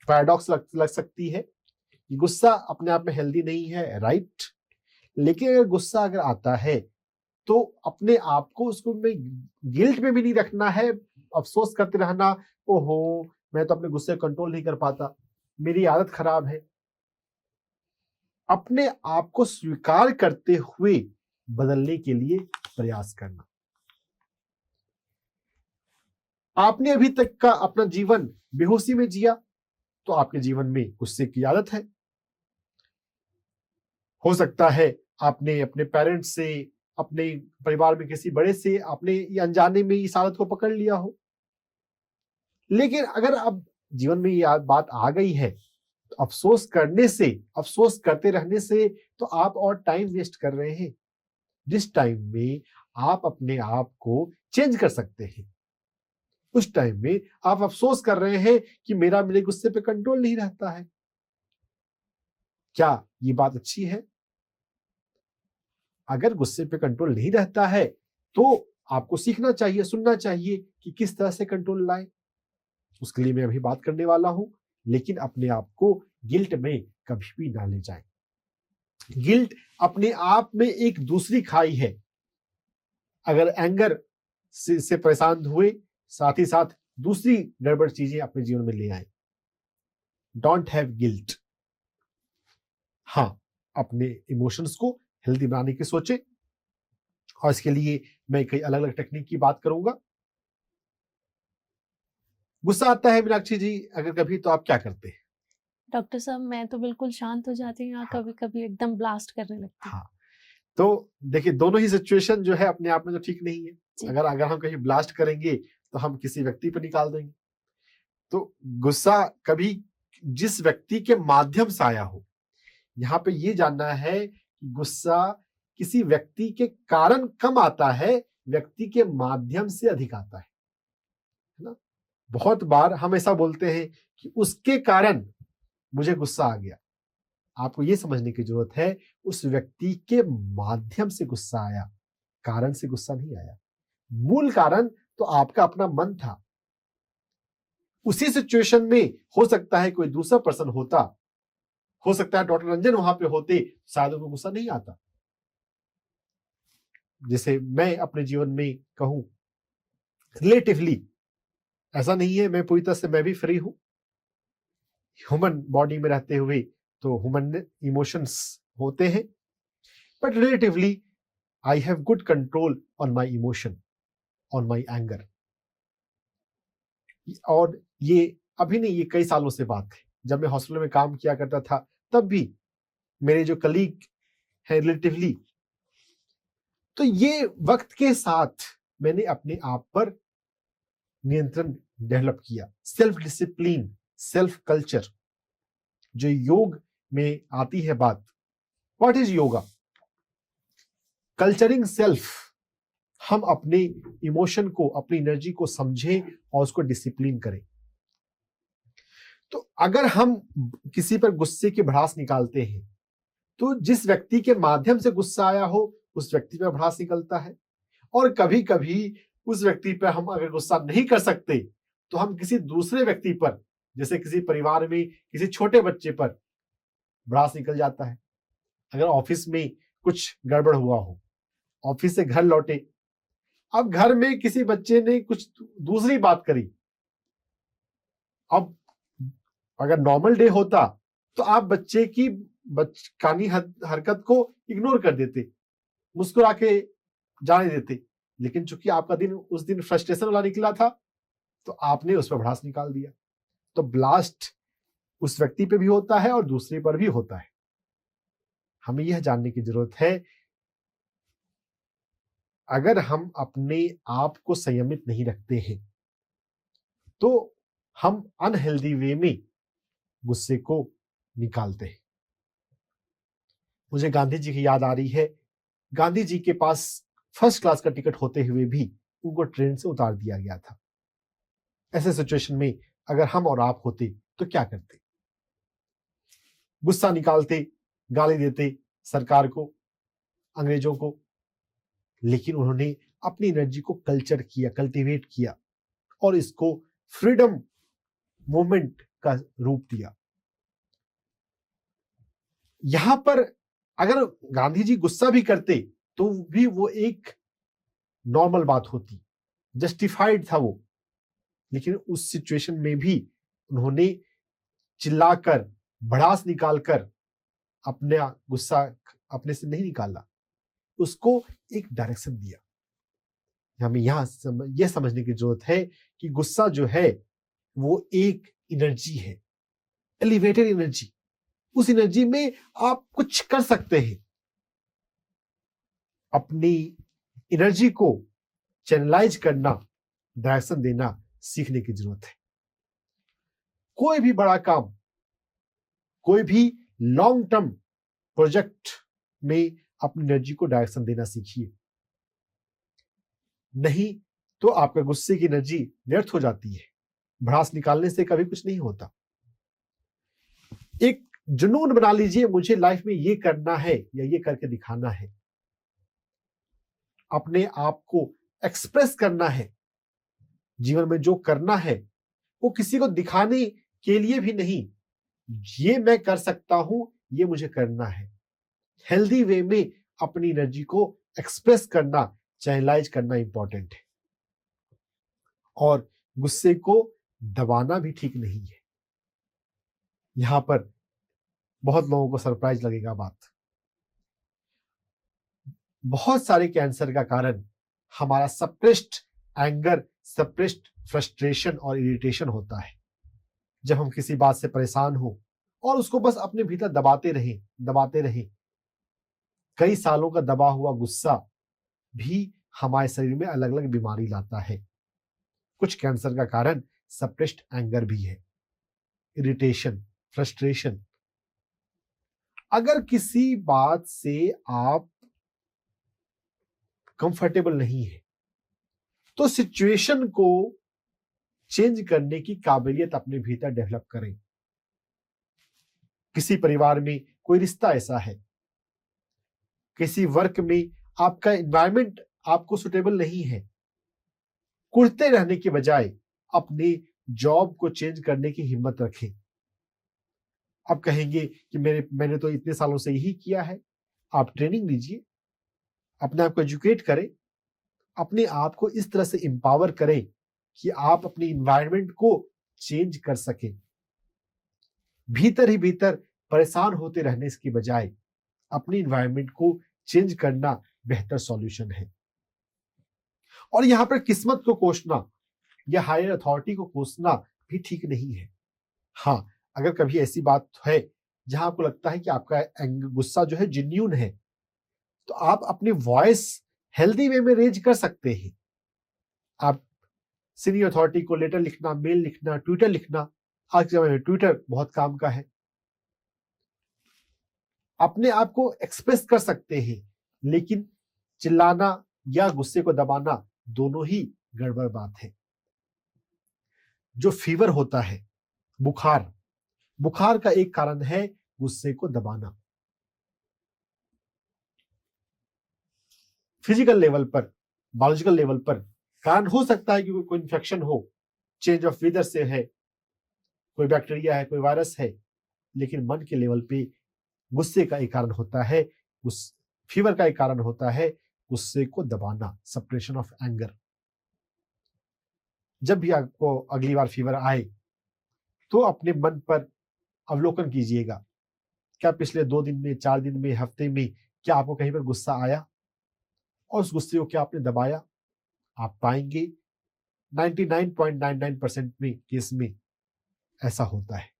पैराडॉक्स लग सकती है कि गुस्सा अपने आप में हेल्दी नहीं है, राइट। लेकिन अगर गुस्सा अगर आता है, तो अपने आप को उसको में गिल्ट में भी नहीं रखना है, अफसोस करते रहना, ओहो मैं तो अपने गुस्से को कंट्रोल नहीं कर पाता, मेरी आदत खराब है। अपने आप को स्वीकार करते हुए बदलने के लिए प्रयास करना। आपने अभी तक का अपना जीवन बेहोशी में जिया, तो आपके जीवन में गुस्से की आदत है। हो सकता है आपने अपने पेरेंट्स से, अपने परिवार में किसी बड़े से आपने ये अनजाने में इस आदत को पकड़ लिया हो। लेकिन अगर अब जीवन में ये बात आ गई है, तो अफसोस करते रहने से तो आप और टाइम वेस्ट कर रहे हैं, जिस टाइम में आप अपने आप को चेंज कर सकते हैं। उस टाइम में आप अफसोस कर रहे हैं कि मेरे गुस्से पे कंट्रोल नहीं रहता है। क्या ये बात अच्छी है? अगर गुस्से पे कंट्रोल नहीं रहता है, तो आपको सीखना चाहिए, सुनना चाहिए कि किस तरह से कंट्रोल लाएं। उसके लिए मैं अभी बात करने वाला हूं, लेकिन अपने आप को गिल्ट में कभी भी ना ले जाएं। गिल्ट अपने आप में एक दूसरी खाई है। अगर एंगर से परेशान हुए, साथ ही साथ दूसरी गड़बड़ चीजें अपने जीवन में ले आए। Don't have guilt. हाँ, अपने इमोशंस को हेल्दी बनाने की सोचे, और इसके लिए मैं कई अलग अलग टेक्निक की बात करूंगा। गुस्सा आता है मीनाक्षी जी अगर कभी, तो आप क्या करते हैं? डॉक्टर साहब, मैं तो बिल्कुल शांत हो जाती हूँ, हाँ। कभी कभी एकदम ब्लास्ट करने लगती हूँ। हाँ, तो देखिए, दोनों ही सिचुएशन जो है अपने आप में तो ठीक नहीं है। अगर हम कहीं ब्लास्ट करेंगे तो हम किसी व्यक्ति पर निकाल देंगे। तो गुस्सा कभी जिस व्यक्ति के माध्यम से आया हो, यहाँ पे ये जानना है कि गुस्सा किसी व्यक्ति के कारण कम आता है, व्यक्ति के माध्यम से अधिक आता है ना। बहुत बार हम ऐसा बोलते हैं कि उसके कारण मुझे गुस्सा आ गया। आपको ये समझने की जरूरत है, उस व्यक्ति के माध्यम से गुस्सा आया, कारण से गुस्सा नहीं आया। मूल कारण तो आपका अपना मन था। उसी सिचुएशन में हो सकता है कोई दूसरा पर्सन होता, हो सकता है डॉक्टर रंजन वहां पे होते, शायद उनको गुस्सा नहीं आता। जैसे मैं अपने जीवन में कहूं, रिलेटिवली ऐसा नहीं है, मैं पूरी तरह से मैं भी फ्री हूं। ह्यूमन बॉडी में रहते हुए तो ह्यूमन इमोशंस होते हैं, but relatively I have good control on my emotion, on my anger. और ये अभी नहीं, ये कई सालों से बात है। जब मैं हॉस्पिटल में काम किया करता था तब भी मेरे जो कलीग है रिलेटिवली, तो ये वक्त के साथ मैंने अपने आप पर नियंत्रण डेवलप किया। सेल्फ डिसिप्लिन, सेल्फ कल्चर, जो योग में आती है बात। What is yoga? Culturing self. हम अपने इमोशन को, अपनी एनर्जी को समझें और उसको डिसिप्लिन करें। तो अगर हम किसी पर गुस्से की भड़ास निकालते हैं तो जिस व्यक्ति के माध्यम से गुस्सा आया हो उस व्यक्ति पर भड़ास निकलता है। और कभी कभी उस व्यक्ति पर हम अगर गुस्सा नहीं कर सकते तो हम किसी दूसरे व्यक्ति पर, जैसे किसी परिवार में किसी छोटे बच्चे पर भड़ास निकल जाता है। अगर ऑफिस में कुछ गड़बड़ हुआ हो, ऑफिस से घर लौटे, अब घर में किसी बच्चे ने कुछ दूसरी बात करी, अब अगर नॉर्मल डे होता तो आप बच्चे की बचकानी हरकत को इग्नोर कर देते, मुस्कुरा के जाने देते, लेकिन चूंकि आपका दिन उस दिन फ्रस्ट्रेशन वाला निकला था तो आपने उस पर भड़ास निकाल दिया। तो ब्लास्ट उस व्यक्ति पे भी होता है और दूसरे पर भी होता है। हमें यह जानने की जरूरत है, अगर हम अपने आप को संयमित नहीं रखते हैं तो हम अनहेल्दी वे में गुस्से को निकालते हैं। मुझे गांधी जी की याद आ रही है। गांधी जी के पास फर्स्ट क्लास का टिकट होते हुए भी उनको ट्रेन से उतार दिया गया था। ऐसे सिचुएशन में अगर हम और आप होते तो क्या करते? गुस्सा निकालते, गाली देते सरकार को, अंग्रेजों को, लेकिन उन्होंने अपनी एनर्जी को कल्चर किया, कल्टीवेट किया और इसको फ्रीडम मूवमेंट का रूप दिया। यहां पर अगर गांधी जी गुस्सा भी करते तो भी वो एक नॉर्मल बात होती, जस्टिफाइड था वो, लेकिन उस सिचुएशन में भी उन्होंने चिल्लाकर, भड़ास निकालकर अपना गुस्सा अपने से नहीं निकाला, उसको एक डायरेक्शन दिया। हमें यहां यह समझने की जरूरत है कि गुस्सा जो है वो एक एनर्जी है, एलिवेटेड एनर्जी। उस एनर्जी में आप कुछ कर सकते हैं। अपनी एनर्जी को चैनलाइज करना, डायरेक्शन देना सीखने की जरूरत है। कोई भी बड़ा काम, कोई भी लॉन्ग टर्म प्रोजेक्ट में अपनी एनर्जी को डायरेक्शन देना सीखिए, नहीं तो आपका गुस्से की एनर्जी व्यर्थ हो जाती है। भड़ास निकालने से कभी कुछ नहीं होता। एक जुनून बना लीजिए, मुझे लाइफ में ये करना है या ये करके दिखाना है। अपने आप को एक्सप्रेस करना है। जीवन में जो करना है वो किसी को दिखाने के लिए भी नहीं, ये मैं कर सकता हूं, ये मुझे करना है। हेल्दी वे में अपनी एनर्जी को एक्सप्रेस करना, चैनलाइज करना इंपॉर्टेंट है। और गुस्से को दबाना भी ठीक नहीं है। यहां पर बहुत लोगों को सरप्राइज लगेगा बात। बहुत सारे कैंसर का कारण हमारा सप्रेस्ड एंगर, सप्रेस्ड फ्रस्ट्रेशन और इरिटेशन होता है। जब हम किसी बात से परेशान हो और उसको बस अपने भीतर दबाते रहें, कई सालों का दबा हुआ गुस्सा भी हमारे शरीर में अलग अलग बीमारी लाता है। कुछ कैंसर का कारण सप्रेस्ड एंगर भी है, इरिटेशन, फ्रस्ट्रेशन। अगर किसी बात से आप कंफर्टेबल नहीं है तो सिचुएशन को चेंज करने की काबिलियत अपने भीतर डेवलप करें। किसी परिवार में कोई रिश्ता ऐसा है, किसी वर्क में आपका एनवायरनमेंट आपको सुटेबल नहीं है, कुड़ते रहने के बजाय अपनी जॉब को चेंज करने की हिम्मत रखें। आप कहेंगे कि मैंने तो इतने सालों से यही किया है। आप ट्रेनिंग लीजिए, अपने आप को एजुकेट करें, अपने आप को इस तरह से एम्पावर करें कि आप अपनी एनवायरनमेंट को चेंज कर सकें। भीतर ही भीतर परेशान होते रहने के बजाय अपनी एनवायरनमेंट को चेंज करना बेहतर सॉल्यूशन है। और यहां पर किस्मत को कोसना, या हायर अथॉरिटी को कोसना भी ठीक नहीं है। हाँ, अगर कभी ऐसी बात है जहां आपको लगता है कि आपका गुस्सा जो है जेन्युइन है, तो आप अपनी वॉइस हेल्दी वे में रेज कर सकते हैं। आप सीनियर अथॉरिटी को लेटर लिखना, मेल लिखना, ट्विटर लिखना, आज के समय में ट्विटर बहुत काम का है, अपने आप को एक्सप्रेस कर सकते हैं। लेकिन चिल्लाना या गुस्से को दबाना दोनों ही गड़बड़ बात है। जो फीवर होता है, बुखार का एक कारण है गुस्से को दबाना। फिजिकल लेवल पर, बायोलॉजिकल लेवल पर कारण हो सकता है कि कोई इन्फेक्शन हो, चेंज ऑफ वेदर से है, कोई बैक्टीरिया है, कोई वायरस है, लेकिन मन के लेवल पे गुस्से का एक कारण होता है, फीवर का एक कारण होता है गुस्से को दबाना, सप्रेशन ऑफ एंगर। जब भी आपको अगली बार फीवर आए तो अपने मन पर अवलोकन कीजिएगा, क्या पिछले 2 दिन में, 4 दिन में, हफ्ते में क्या आपको कहीं पर गुस्सा आया और उस गुस्से को क्या आपने दबाया? आप पाएंगे 99.99% में केस में ऐसा होता है।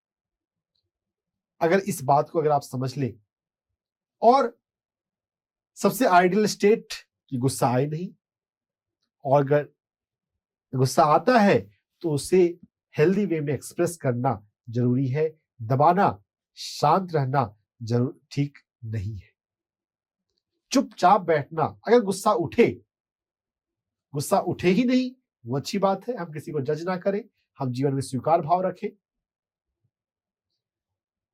अगर इस बात को अगर आप समझ लें, और सबसे आइडियल स्टेट कि गुस्सा आए नहीं, और अगर गुस्सा आता है तो उसे हेल्दी वे में एक्सप्रेस करना जरूरी है। दबाना, शांत रहना जरूर ठीक नहीं है। चुपचाप बैठना, अगर गुस्सा उठे ही नहीं, वो अच्छी बात है, हम किसी को जज ना करें, हम जीवन में स्वीकार भाव रखें,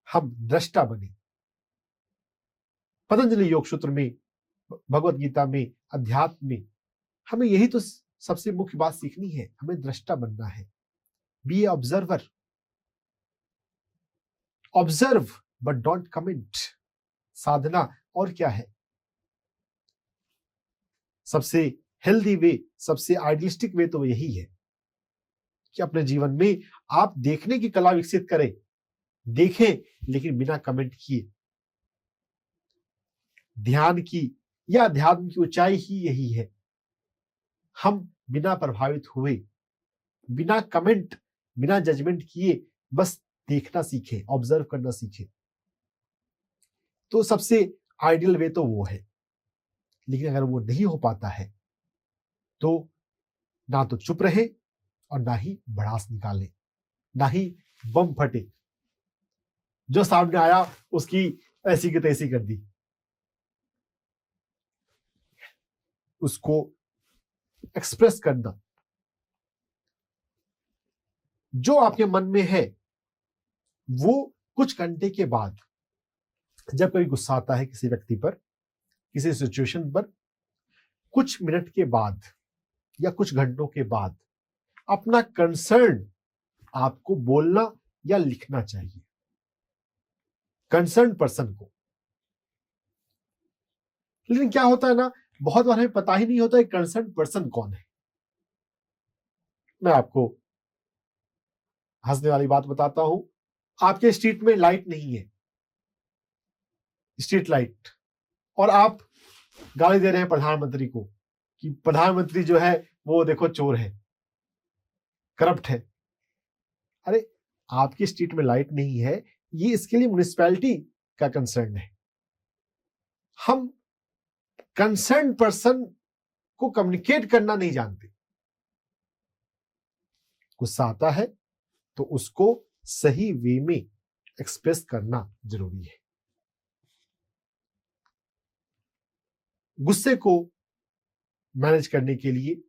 हम दृष्टा बने। पतंजलि योग सूत्र में, भगवत गीता में, अध्यात्म में हमें यही तो सबसे मुख्य बात सीखनी है, हमें दृष्टा बनना है। Be a observer, observe but don't comment. साधना और क्या है? सबसे हेल्दी वे, सबसे आइडियलिस्टिक वे तो यही है कि अपने जीवन में आप देखने की कला विकसित करें, देखें लेकिन बिना कमेंट किए। ध्यान की या अध्यात्म की ऊंचाई ही यही है, हम बिना प्रभावित हुए, बिना कमेंट, बिना जजमेंट किए बस देखना सीखे, ऑब्जर्व करना सीखे। तो सबसे आइडियल वे तो वो है। लेकिन अगर वो नहीं हो पाता है तो ना तो चुप रहे और ना ही भड़ास निकाले, ना ही बम फटे, जो सामने आया उसकी ऐसी की तैसी कर दी। उसको एक्सप्रेस करना, जो आपके मन में है वो कुछ घंटे के बाद, जब कभी गुस्सा आता है किसी व्यक्ति पर, किसी सिचुएशन पर, कुछ मिनट के बाद या कुछ घंटों के बाद अपना कंसर्न आपको बोलना या लिखना चाहिए, कंसर्न पर्सन को। लेकिन क्या होता है ना, बहुत बार हमें पता ही नहीं होता है कंसर्न पर्सन कौन है। मैं आपको हंसने वाली बात बताता हूं। आपके स्ट्रीट में लाइट नहीं है, स्ट्रीट लाइट, और आप गाली दे रहे हैं प्रधानमंत्री को कि प्रधानमंत्री जो है वो देखो चोर है, करप्ट है। अरे, आपकी स्ट्रीट में लाइट नहीं है, ये इसके लिए म्युनिसिपैलिटी का कंसर्न है। हम कंसर्न पर्सन को कम्युनिकेट करना नहीं जानते। गुस्सा आता है तो उसको सही वे में एक्सप्रेस करना जरूरी है। गुस्से को मैनेज करने के लिए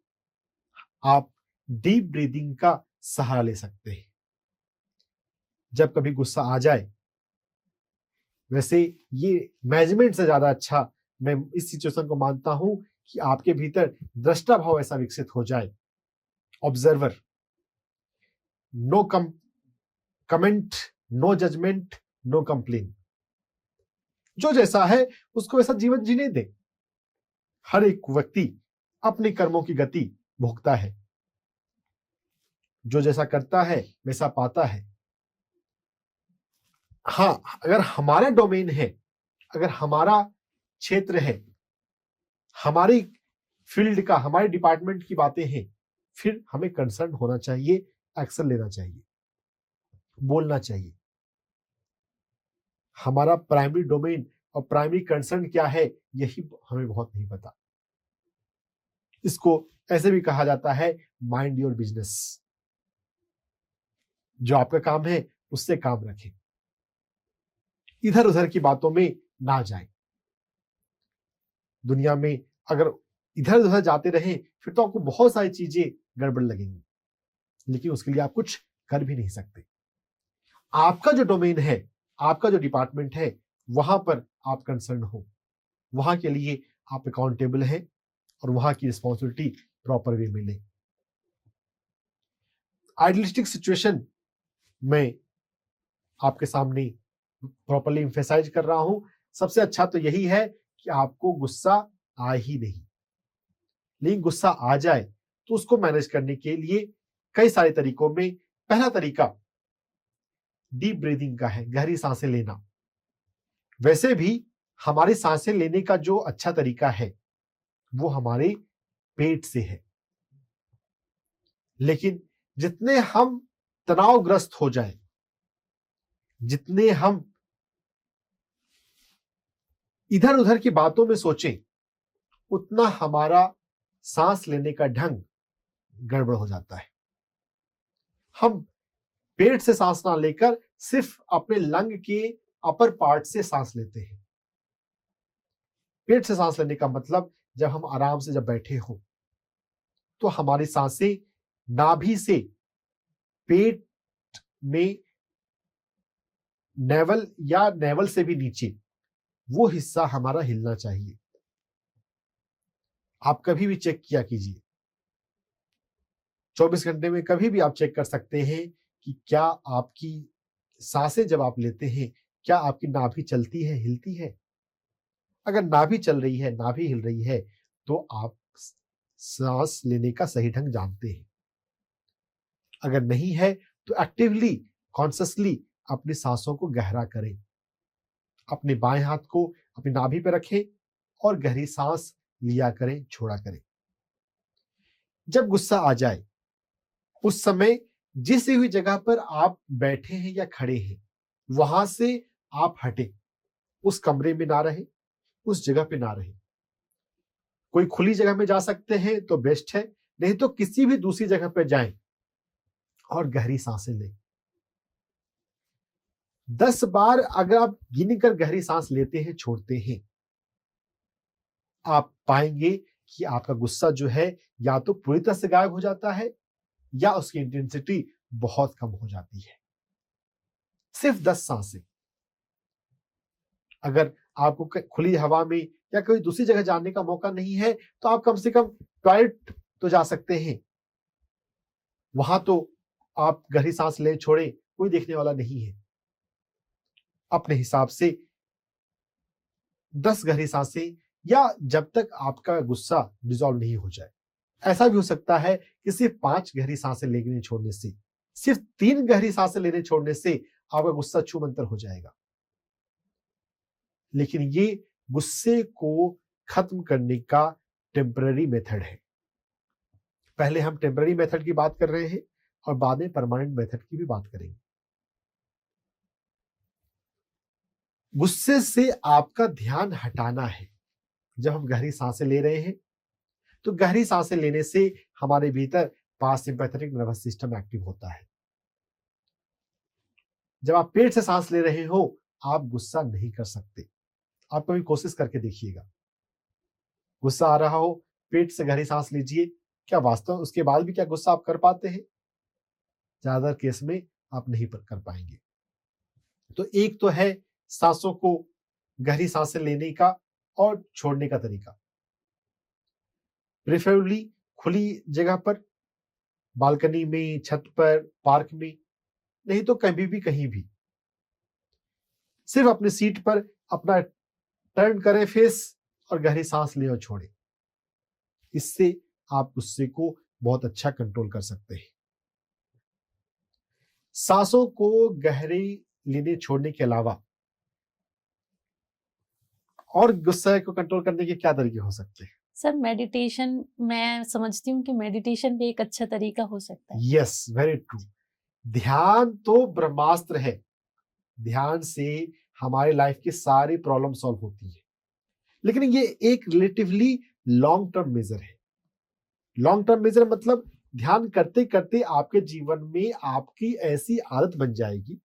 आप डीप ब्रीदिंग का सहारा ले सकते हैं। जब कभी गुस्सा आ जाए, वैसे ये मैनेजमेंट से ज्यादा अच्छा मैं इस सिचुएशन को मानता हूं कि आपके भीतर दृष्टा भाव ऐसा विकसित हो जाए, observer, no comment, no judgement, no complain. जो जैसा है उसको वैसा जीवन जीने दे। हर एक व्यक्ति अपने कर्मों की गति भोगता है, जो जैसा करता है वैसा पाता है। हाँ, अगर हमारा डोमेन है, अगर हमारा क्षेत्र है, हमारी फील्ड का, हमारे डिपार्टमेंट की बातें हैं, फिर हमें कंसर्न होना चाहिए, एक्शन लेना चाहिए, बोलना चाहिए। हमारा प्राइमरी डोमेन और प्राइमरी कंसर्न क्या है, यही हमें बहुत नहीं पता। इसको ऐसे भी कहा जाता है माइंड योर बिजनेस। जो आपका काम है उससे काम रखें, इधर उधर की बातों में ना जाएं। दुनिया में अगर इधर उधर जाते रहें फिर तो आपको बहुत सारी चीजें गड़बड़ लगेंगी, लेकिन उसके लिए आप कुछ कर भी नहीं सकते। आपका जो डोमेन है, आपका जो डिपार्टमेंट है, वहां पर आप कंसर्न हो, वहां के लिए आप अकाउंटेबल हैं और वहां की रिस्पॉन्सिबिलिटी प्रॉपर वे में लें। आइडियलिस्टिक सिचुएशन में आपके सामने प्रॉपरली एम्फेसाइज कर रहा हूं, सबसे अच्छा तो यही है कि आपको गुस्सा आ ही नहीं, लेकिन गुस्सा आ जाए तो उसको मैनेज करने के लिए कई सारे तरीकों में पहला तरीका डीप ब्रीदिंग का है, गहरी सांसें लेना। वैसे भी हमारी सांसें लेने का जो अच्छा तरीका है वो हमारे पेट से है, लेकिन जितने हम तनावग्रस्त हो जाएं, जितने हम इधर उधर की बातों में सोचें, उतना हमारा सांस लेने का ढंग गड़बड़ हो जाता है। हम पेट से सांस ना लेकर सिर्फ अपने लंग के अपर पार्ट से सांस लेते हैं। पेट से सांस लेने का मतलब जब हम आराम से जब बैठे हो तो हमारी सांसें नाभि से पेट में नेवल या नेवल से भी नीचे वो हिस्सा हमारा हिलना चाहिए। आप कभी भी चेक किया कीजिए, 24 घंटे में कभी भी आप चेक कर सकते हैं कि क्या आपकी सांसें जब आप लेते हैं, क्या आपकी नाभि चलती है, हिलती है। अगर नाभि चल रही है, नाभि हिल रही है, तो आप सांस लेने का सही ढंग जानते हैं। अगर नहीं है तो एक्टिवली, कॉन्शियसली अपनी सांसों को गहरा करें। अपने बाएं हाथ को अपनी नाभि पर रखें और गहरी सांस लिया करें, छोड़ा करें। जब गुस्सा आ जाए उस समय जिस हुई जगह पर आप बैठे हैं या खड़े हैं वहां से आप हटें, उस कमरे में ना रहें, उस जगह पे ना रहें। कोई खुली जगह में जा सकते हैं तो बेस्ट है, नहीं तो किसी भी दूसरी जगह पर जाएं और गहरी सांसें लें। 10 बार अगर आप गिन कर गहरी सांस लेते हैं, छोड़ते हैं, आप पाएंगे कि आपका गुस्सा जो है या तो पूरी तरह से गायब हो जाता है या उसकी इंटेंसिटी बहुत कम हो जाती है। सिर्फ 10 सांसें। अगर आपको खुली हवा में या कोई दूसरी जगह जाने का मौका नहीं है तो आप कम से कम टॉयलेट तो जा सकते हैं। वहां तो आप गहरी सांस ले छोड़े, कोई देखने वाला नहीं है। अपने हिसाब से 10 गहरी सांसें, या जब तक आपका गुस्सा डिसॉल्व नहीं हो जाए। ऐसा भी हो सकता है कि सिर्फ 5 गहरी सांसें लेने छोड़ने से, सिर्फ 3 गहरी सांसें लेने छोड़ने से आपका गुस्सा छूमंतर हो जाएगा। लेकिन ये गुस्से को खत्म करने का टेम्पररी मेथड है। पहले हम टेम्पररी मेथड की बात कर रहे हैं और बाद में परमानेंट मेथड की भी बात करेंगे। गुस्से से आपका ध्यान हटाना है। जब हम गहरी सांसें ले रहे हैं तो गहरी सांसें लेने से हमारे भीतर पारासिम्पैथेटिक नर्वस सिस्टम एक्टिव होता है। जब आप पेट से सांस ले रहे हो आप गुस्सा नहीं कर सकते। आप कभी कोशिश करके देखिएगा, गुस्सा आ रहा हो, पेट से गहरी सांस लीजिए, क्या वास्तव में उसके बाद भी क्या गुस्सा आप कर पाते हैं? ज्यादातर केस में आप नहीं कर पाएंगे। तो एक तो है सांसों को गहरी सांसें लेने का और छोड़ने का तरीका। प्रेफरेबली खुली जगह पर, बालकनी में, छत पर, पार्क में, नहीं तो कभी भी कहीं भी। सिर्फ अपनी सीट पर अपना टर्न करें फेस और गहरी सांस लें और छोड़ें। इससे आप गुस्से को बहुत अच्छा कंट्रोल कर सकते हैं। सांसों को गहरी लेने छोड़ने के अलावा और गुस्से को कंट्रोल करने के क्या तरीके हो सकते हैं? सर मेडिटेशन, मैं समझती हूँ कि मेडिटेशन भी एक अच्छा तरीका हो सकता है। Yes, very true. ध्यान तो ब्रह्मास्त्र है। ध्यान से हमारी लाइफ की सारी प्रॉब्लम सॉल्व होती है, लेकिन ये एक रिलेटिवली लॉन्ग टर्म मेजर है। लॉन्ग टर्म मेजर मतलब ध्यान करते करते आपके जीवन में आपकी ऐसी आदत बन जाएगी,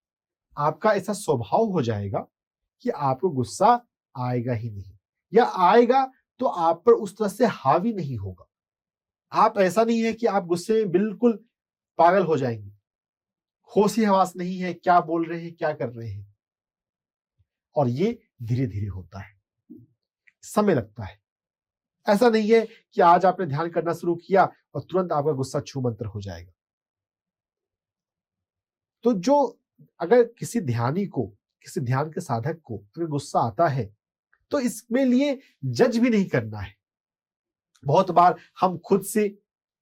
आपका ऐसा स्वभाव हो जाएगा कि आपको गुस्सा आएगा ही नहीं, या आएगा तो आप पर उस तरह से हावी नहीं होगा। आप ऐसा नहीं है कि आप गुस्से में बिल्कुल पागल हो जाएंगे, होश ही हवास नहीं है, क्या बोल रहे हैं, क्या कर रहे हैं। और ये धीरे धीरे होता है, समय लगता है। ऐसा नहीं है कि आज आपने ध्यान करना शुरू किया और तुरंत आपका गुस्सा छू मंतर हो जाएगा। तो जो अगर किसी ध्यानी को, किसी ध्यान के साधक को अगर गुस्सा आता है, तो इसमें लिए जज भी नहीं करना है। बहुत बार हम खुद से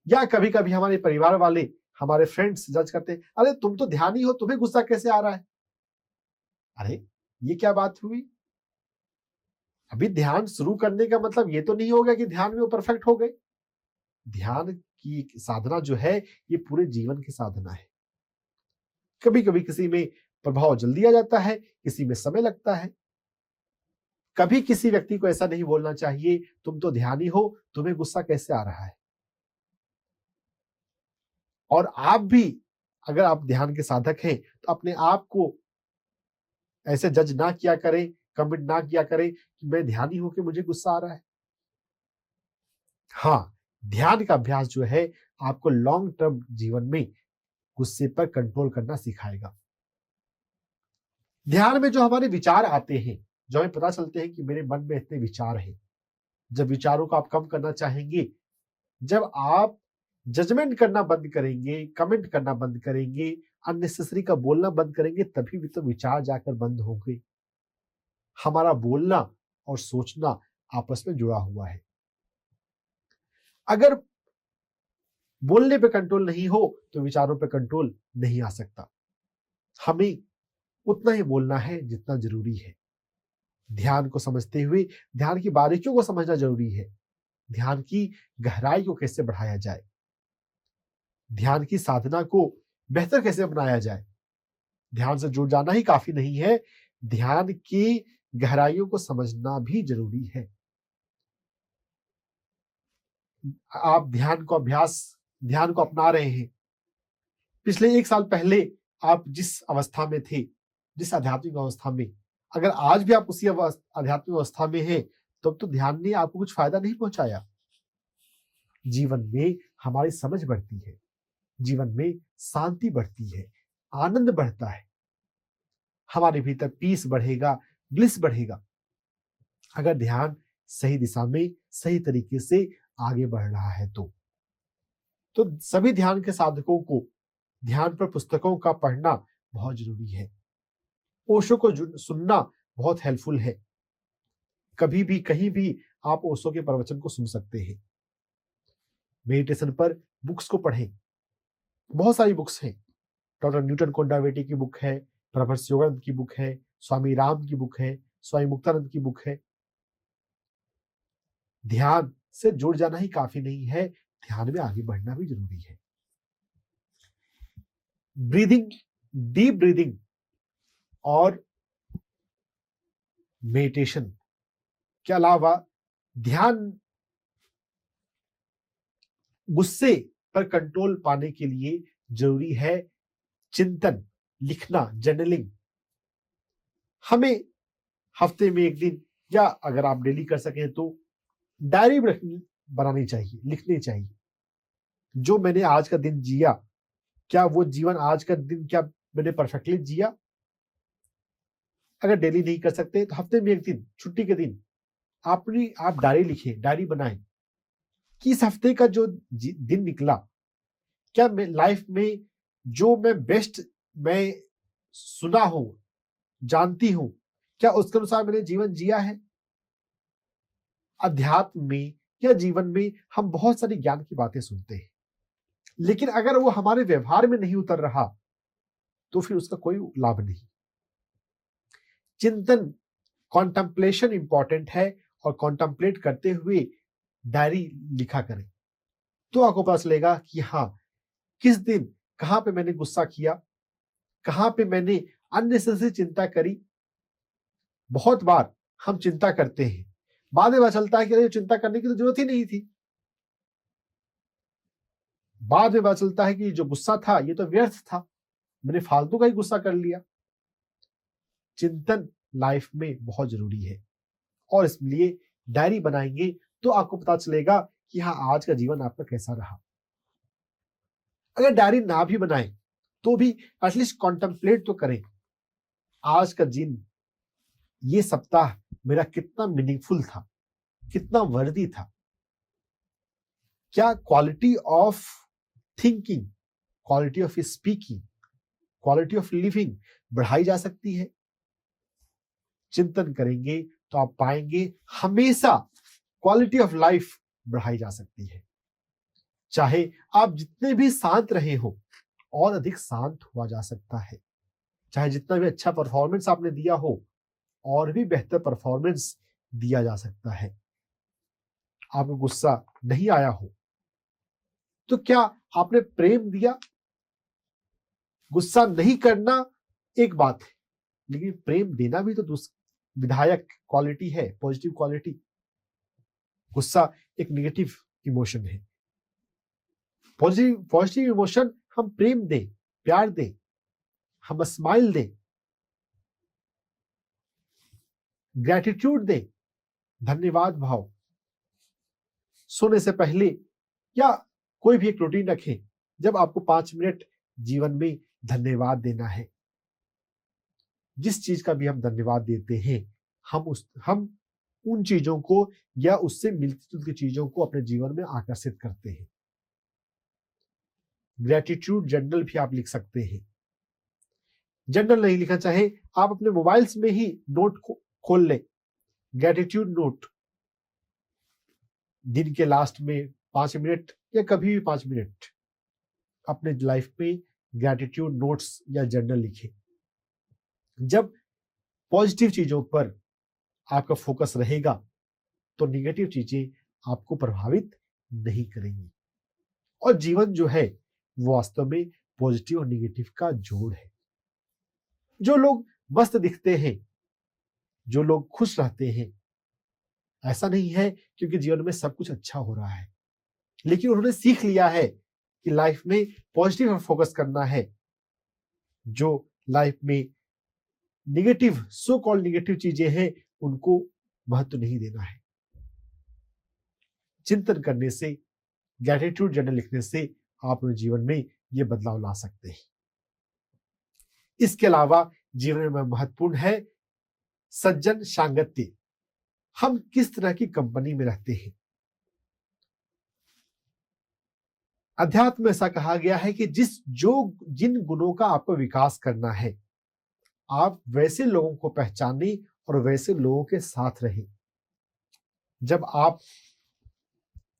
या कभी कभी हमारे परिवार वाले, हमारे फ्रेंड्स जज करते हैं, अरे तुम तो ध्यानी हो, तुम्हें गुस्सा कैसे आ रहा है? अरे ये क्या बात हुई? अभी ध्यान शुरू करने का मतलब ये तो नहीं हो गया कि ध्यान में वो परफेक्ट हो गए। ध्यान की साधना जो है ये पूरे जीवन की साधना है। कभी कभी किसी में प्रभाव जल्दी आ जाता है, किसी में समय लगता है। कभी किसी व्यक्ति को ऐसा नहीं बोलना चाहिए तुम तो ध्यानी हो, तुम्हें गुस्सा कैसे आ रहा है। और आप भी अगर आप ध्यान के साधक हैं तो अपने आप को ऐसे जज ना किया करें, कमिट ना किया करें कि मैं ध्यानी हूं कि मुझे गुस्सा आ रहा है। हाँ, ध्यान का अभ्यास जो है आपको लॉन्ग टर्म जीवन में गुस्से पर कंट्रोल करना सिखाएगा। ध्यान में जो हमारे विचार आते हैं, जो हमें पता चलते हैं कि मेरे मन में इतने विचार हैं, जब विचारों को आप कम करना चाहेंगे, जब आप जजमेंट करना बंद करेंगे, कमेंट करना बंद करेंगे, अननेसेसरी का बोलना बंद करेंगे, तभी भी तो विचार जाकर बंद होंगे। हमारा बोलना और सोचना आपस में जुड़ा हुआ है। अगर बोलने पे कंट्रोल नहीं हो तो विचारों पे कंट्रोल नहीं आ सकता। हमें उतना ही बोलना है जितना जरूरी है। ध्यान को समझते हुए ध्यान की बारीकियों को समझना जरूरी है। ध्यान की गहराई को कैसे बढ़ाया जाए, ध्यान की साधना को बेहतर कैसे बनाया जाए। ध्यान से जुड़ जाना ही काफी नहीं है, ध्यान की गहराइयों को समझना भी जरूरी है। आप ध्यान को अपना रहे हैं, पिछले 1 साल पहले आप जिस अवस्था में थे, जिस आध्यात्मिक अवस्था में, अगर आज भी आप उसी आध्यात्मिक अवस्था में हैं, तब तो ध्यान ने आपको कुछ फायदा नहीं पहुंचाया। जीवन में हमारी समझ बढ़ती है, जीवन में शांति बढ़ती है, आनंद बढ़ता है, हमारे भीतर पीस बढ़ेगा, ब्लिस बढ़ेगा, अगर ध्यान सही दिशा में सही तरीके से आगे बढ़ रहा है तो सभी ध्यान के साधकों को ध्यान पर पुस्तकों का पढ़ना बहुत जरूरी है। ओशो को सुनना बहुत हेल्पफुल है। कभी भी कहीं भी आप ओशो के प्रवचन को सुन सकते हैं। मेडिटेशन पर बुक्स को पढ़ें, बहुत सारी बुक्स हैं। डॉक्टर न्यूटन कोंडावेटी की बुक है, प्रभर्ष योगानंद की बुक है, स्वामी राम की बुक है, स्वामी मुक्तानंद की बुक है। ध्यान से जुड़ जाना ही काफी नहीं है, ध्यान में आगे बढ़ना भी जरूरी है। ब्रीदिंग, डीप ब्रीदिंग और मेडिटेशन के अलावा ध्यान गुस्से पर कंट्रोल पाने के लिए जरूरी है चिंतन, लिखना, जर्नलिंग। हमें हफ्ते में 1 दिन या अगर आप डेली कर सकें तो डायरी बनानी चाहिए, लिखनी चाहिए। जो मैंने आज का दिन जिया, क्या वो जीवन आज का दिन क्या मैंने परफेक्टली जिया? अगर डेली नहीं कर सकते तो हफ्ते में 1 दिन, छुट्टी के दिन आप डायरी लिखें, डायरी बनाएं कि इस हफ्ते का जो दिन निकला, क्या मैं लाइफ में जो मैं बेस्ट मैं सुना हूं, जानती हूं, क्या उसके अनुसार मैंने जीवन जिया है? अध्यात्म में या जीवन में हम बहुत सारी ज्ञान की बातें सुनते हैं, लेकिन अगर वो हमारे व्यवहार में नहीं उतर रहा तो फिर उसका कोई लाभ नहीं। चिंतन, कॉन्टेम्पलेशन इंपॉर्टेंट है, और कॉन्टेम्पलेट करते हुए डायरी लिखा करें, तो आपको पता चलेगा कि हाँ, किस दिन कहाँ पे मैंने गुस्सा किया, कहाँ पे मैंने अननेसेसरी चिंता करी। बहुत बार हम चिंता करते हैं, बाद में पता चलता है कि अरे चिंता करने की तो जरूरत ही नहीं थी। बाद में पता चलता है कि जो गुस्सा था ये तो व्यर्थ था, मैंने फालतू का ही गुस्सा कर लिया। चिंतन लाइफ में बहुत जरूरी है और इसलिए डायरी बनाएंगे तो आपको पता चलेगा कि हाँ, आज का जीवन आपका कैसा रहा। अगर डायरी ना भी बनाए तो भी एटलीस्ट कॉन्टेम्पलेट तो करें, आज का दिन, ये सप्ताह मेरा कितना मीनिंगफुल था, कितना वर्दी था। क्या quality of thinking, quality of speaking, quality of living बढ़ाई जा सकती है? चिंतन करेंगे तो आप पाएंगे हमेशा क्वालिटी ऑफ लाइफ बढ़ाई जा सकती है। चाहे आप जितने भी शांत रहे हो और अधिक शांत हुआ जा सकता है। चाहे जितना भी अच्छा परफॉर्मेंस आपने दिया हो और भी बेहतर परफॉर्मेंस दिया जा सकता है। आपको गुस्सा नहीं आया हो तो क्या आपने प्रेम दिया? गुस्सा नहीं करना एक बात है, लेकिन प्रेम देना भी तो विधायक क्वालिटी है, पॉजिटिव क्वालिटी। गुस्सा एक नेगेटिव इमोशन है। पॉजिटिव इमोशन हम प्रेम दें, प्यार दें, हम स्माइल दें, ग्रैटिट्यूड दें, धन्यवाद भाव। सोने से पहले या कोई भी एक रूटीन रखें जब आपको 5 मिनट जीवन में धन्यवाद देना है। जिस चीज का भी हम धन्यवाद देते हैं, हम उन चीजों को या उससे मिलती जुलती चीजों को अपने जीवन में आकर्षित करते हैं। ग्रैटिट्यूड जर्नल भी आप लिख सकते हैं। जर्नल नहीं लिखना चाहे आप अपने मोबाइल्स में ही नोट खोल लें, ग्रैटिट्यूड नोट। दिन के लास्ट में 5 मिनट या कभी भी 5 मिनट अपने लाइफ में ग्रैटिट्यूड नोट्स या जर्नल लिखें। जब पॉजिटिव चीजों पर आपका फोकस रहेगा तो निगेटिव चीजें आपको प्रभावित नहीं करेंगी और जीवन जो है वो वास्तव में पॉजिटिव और निगेटिव का जोड़ है। जो लोग मस्त दिखते हैं, जो लोग खुश रहते हैं, ऐसा नहीं है क्योंकि जीवन में सब कुछ अच्छा हो रहा है, लेकिन उन्होंने सीख लिया है कि लाइफ में पॉजिटिव पर फोकस करना है। जो लाइफ में निगेटिव, सो कॉल्ड निगेटिव चीजें हैं, उनको महत्व नहीं देना है। चिंतन करने से, ग्रैटिट्यूड जर्नल लिखने से आप अपने जीवन में ये बदलाव ला सकते हैं। इसके अलावा जीवन में महत्वपूर्ण है सज्जन सांगत्य। हम किस तरह की कंपनी में रहते हैं। अध्यात्म में ऐसा कहा गया है कि जिन गुणों का आपको विकास करना है, आप वैसे लोगों को पहचाने और वैसे लोगों के साथ रहें। जब आप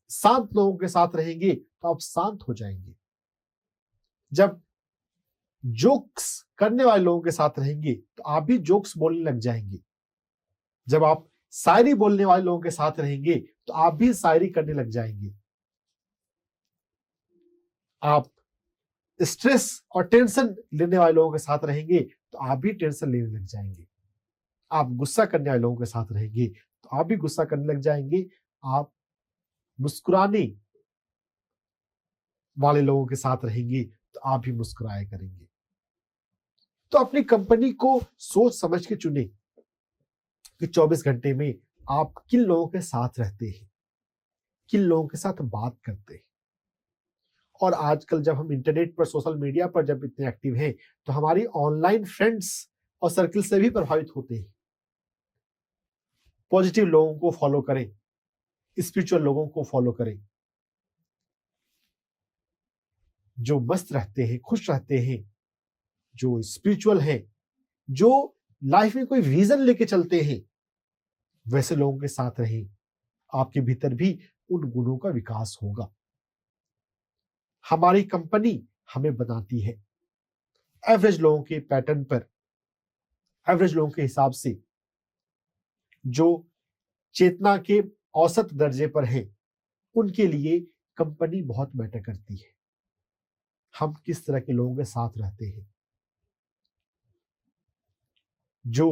शांत लोगों के साथ रहेंगे तो आप शांत हो जाएंगे। जब जोक्स करने वाले लोगों के साथ रहेंगे तो आप भी जोक्स बोलने लग जाएंगे। जब आप शायरी बोलने वाले लोगों के साथ रहेंगे तो आप भी शायरी करने लग जाएंगे। आप स्ट्रेस और टेंशन लेने वाले लोगों के साथ रहेंगे तो आप भी टेंशन लेने लग जाएंगे। आप गुस्सा करने वाले लोगों के साथ रहेंगे तो आप भी गुस्सा करने लग जाएंगे। आप मुस्कुराने वाले लोगों के साथ रहेंगे तो आप भी मुस्कुराया करेंगे। तो अपनी कंपनी को सोच समझ के चुने कि 24 घंटे में आप किन लोगों के साथ रहते हैं, किन लोगों के साथ बात करते हैं। और आजकल जब हम इंटरनेट पर, सोशल मीडिया पर जब इतने एक्टिव हैं तो हमारी ऑनलाइन फ्रेंड्स और सर्किल से भी प्रभावित होते हैं। पॉजिटिव लोगों को फॉलो करें, स्पिरिचुअल लोगों को फॉलो करें, जो मस्त रहते हैं, खुश रहते हैं, जो स्पिरिचुअल हैं, जो लाइफ में कोई विजन लेके चलते हैं, वैसे लोगों के साथ रहें। आपके भीतर भी उन गुणों का विकास होगा। हमारी कंपनी हमें बनाती है। एवरेज लोगों के पैटर्न पर, एवरेज लोगों के हिसाब से, जो चेतना के औसत दर्जे पर है, उनके लिए कंपनी बहुत मैटर करती है। हम किस तरह के लोगों के साथ रहते हैं। जो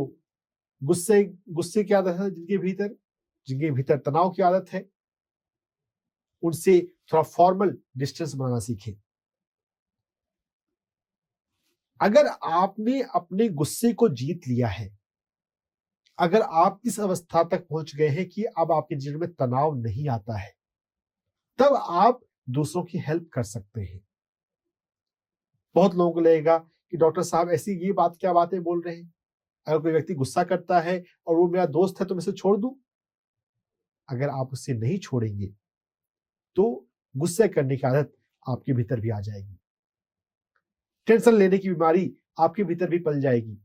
गुस्से गुस्से की आदत है जिनके भीतर तनाव की आदत है, उनसे थोड़ा फॉर्मल डिस्टेंस बनाना सीखें। अगर आपने अपने गुस्से को जीत लिया है, अगर आप इस अवस्था तक पहुंच गए हैं कि अब आपके जीवन में तनाव नहीं आता है, तब आप दूसरों की हेल्प कर सकते हैं। बहुत लोगों को लगेगा कि डॉक्टर साहब ऐसी ये बात क्या बातें बोल रहे हैं। अगर कोई व्यक्ति गुस्सा करता है और वो मेरा दोस्त है तो मैं उसे छोड़ दूं? अगर आप उससे नहीं छोड़ेंगे तो गुस्से करने की आदत आपके भीतर भी आ जाएगी। टेंशन लेने की बीमारी आपके भीतर भी पल जाएगी।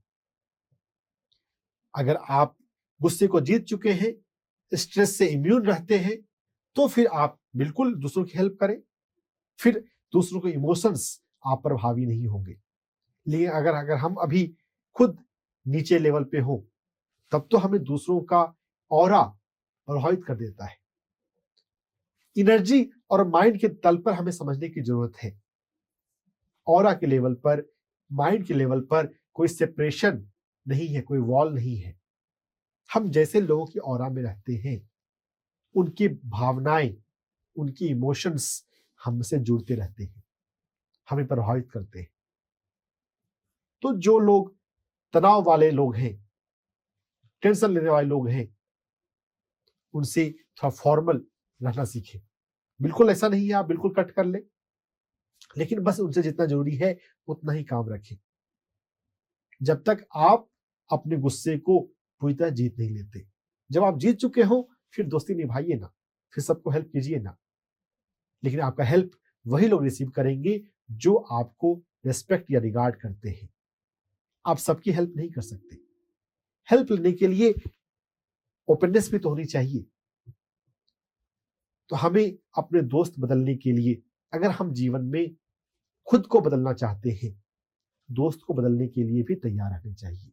अगर आप गुस्से को जीत चुके हैं, स्ट्रेस से इम्यून रहते हैं, तो फिर आप बिल्कुल दूसरों की हेल्प करें। फिर दूसरों के इमोशंस आप पर हावी नहीं होंगे। लेकिन अगर हम अभी खुद नीचे लेवल पे हो, तब तो हमें दूसरों का ऑरा प्रभावित कर देता है। एनर्जी और माइंड के तल पर हमें समझने की जरूरत है। ऑरा के लेवल पर, माइंड के लेवल पर कोई सेपरेशन नहीं है, कोई वॉल नहीं है। हम जैसे लोगों की ऑरा में रहते हैं, उनकी भावनाएं, उनकी इमोशंस हमसे जुड़ते रहते हैं, हमें प्रभावित करते हैं। तो जो लोग तनाव वाले लोग हैं, टेंशन लेने वाले लोग हैं, उनसे थोड़ा फॉर्मल रहना सीखें। बिल्कुल ऐसा नहीं है आप बिल्कुल कट कर ले, लेकिन बस उनसे जितना जरूरी है उतना ही काम रखें। जब तक आप अपने गुस्से को पूरी तरह जीत नहीं लेते। जब आप जीत चुके हो, फिर दोस्ती निभाइए ना, फिर सबको हेल्प कीजिए ना। लेकिन आपका हेल्प वही लोग रिसीव करेंगे जो आपको रेस्पेक्ट या रिगार्ड करते हैं। आप सबकी हेल्प नहीं कर सकते। हेल्प लेने के लिए ओपननेस भी तो होनी चाहिए। तो हमें अपने दोस्त बदलने के लिए, अगर हम जीवन में खुद को बदलना चाहते हैं, दोस्त को बदलने के लिए भी तैयार रहना चाहिए।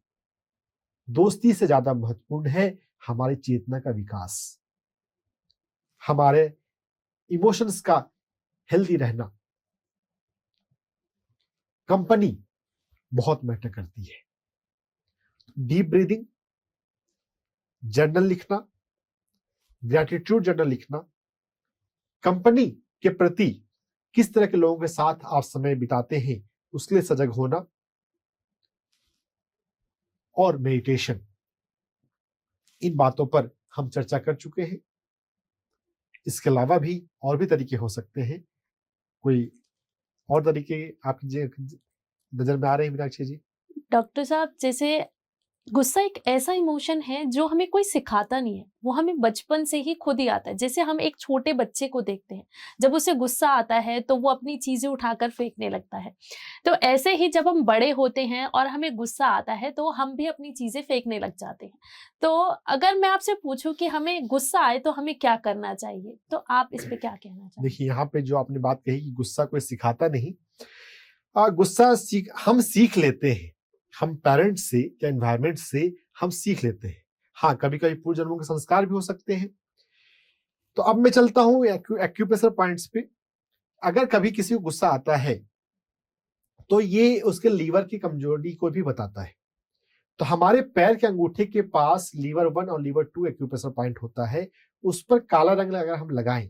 दोस्ती से ज्यादा महत्वपूर्ण है हमारी चेतना का विकास, हमारे इमोशंस का हेल्दी रहना। कंपनी बहुत मैटर करती है। डीप ब्रीदिंग, जर्नल लिखना, ग्रैटिट्यूड जर्नल लिखना, कंपनी के प्रति किस तरह के लोगों के साथ आप समय बिताते हैं उसके लिए सजग होना, और मेडिटेशन। इन बातों पर हम चर्चा कर चुके हैं। इसके अलावा भी और भी तरीके हो सकते हैं। कोई और तरीके आपकी नजर में आ रहे हैं मीनाक्षी जी? डॉक्टर साहब, जैसे गुस्सा एक ऐसा इमोशन है जो हमें कोई सिखाता नहीं है, वो हमें बचपन से ही खुद ही आता है। जैसे हम एक छोटे बच्चे को देखते हैं, जब उसे गुस्सा आता है तो वो अपनी चीजें उठाकर फेंकने लगता है। तो ऐसे ही जब हम बड़े होते हैं और हमें गुस्सा आता है तो हम भी अपनी चीजें फेंकने लग जाते हैं। तो अगर मैं आपसे पूछूं कि हमें गुस्सा आए तो हमें क्या करना चाहिए, तो आप इस पे क्या कहना चाहेंगे? देखिए, यहाँ पे जो आपने बात कही कि गुस्सा कोई सिखाता नहीं, गुस्सा हम सीख लेते हैं। हम पेरेंट्स से या एनवायरमेंट से हम सीख लेते हैं। हाँ, कभी कभी पूर्व जन्मों के संस्कार भी हो सकते हैं। तो अब मैं चलता हूँ एक्यूप्रेशर पॉइंट्स पे। अगर कभी किसी को गुस्सा आता है तो ये उसके लीवर की कमजोरी को भी बताता है। तो हमारे पैर के अंगूठे के पास लीवर 1 और लीवर 2 एक्यूप्रेशर पॉइंट होता है। उस पर काला रंग अगर हम लगाएं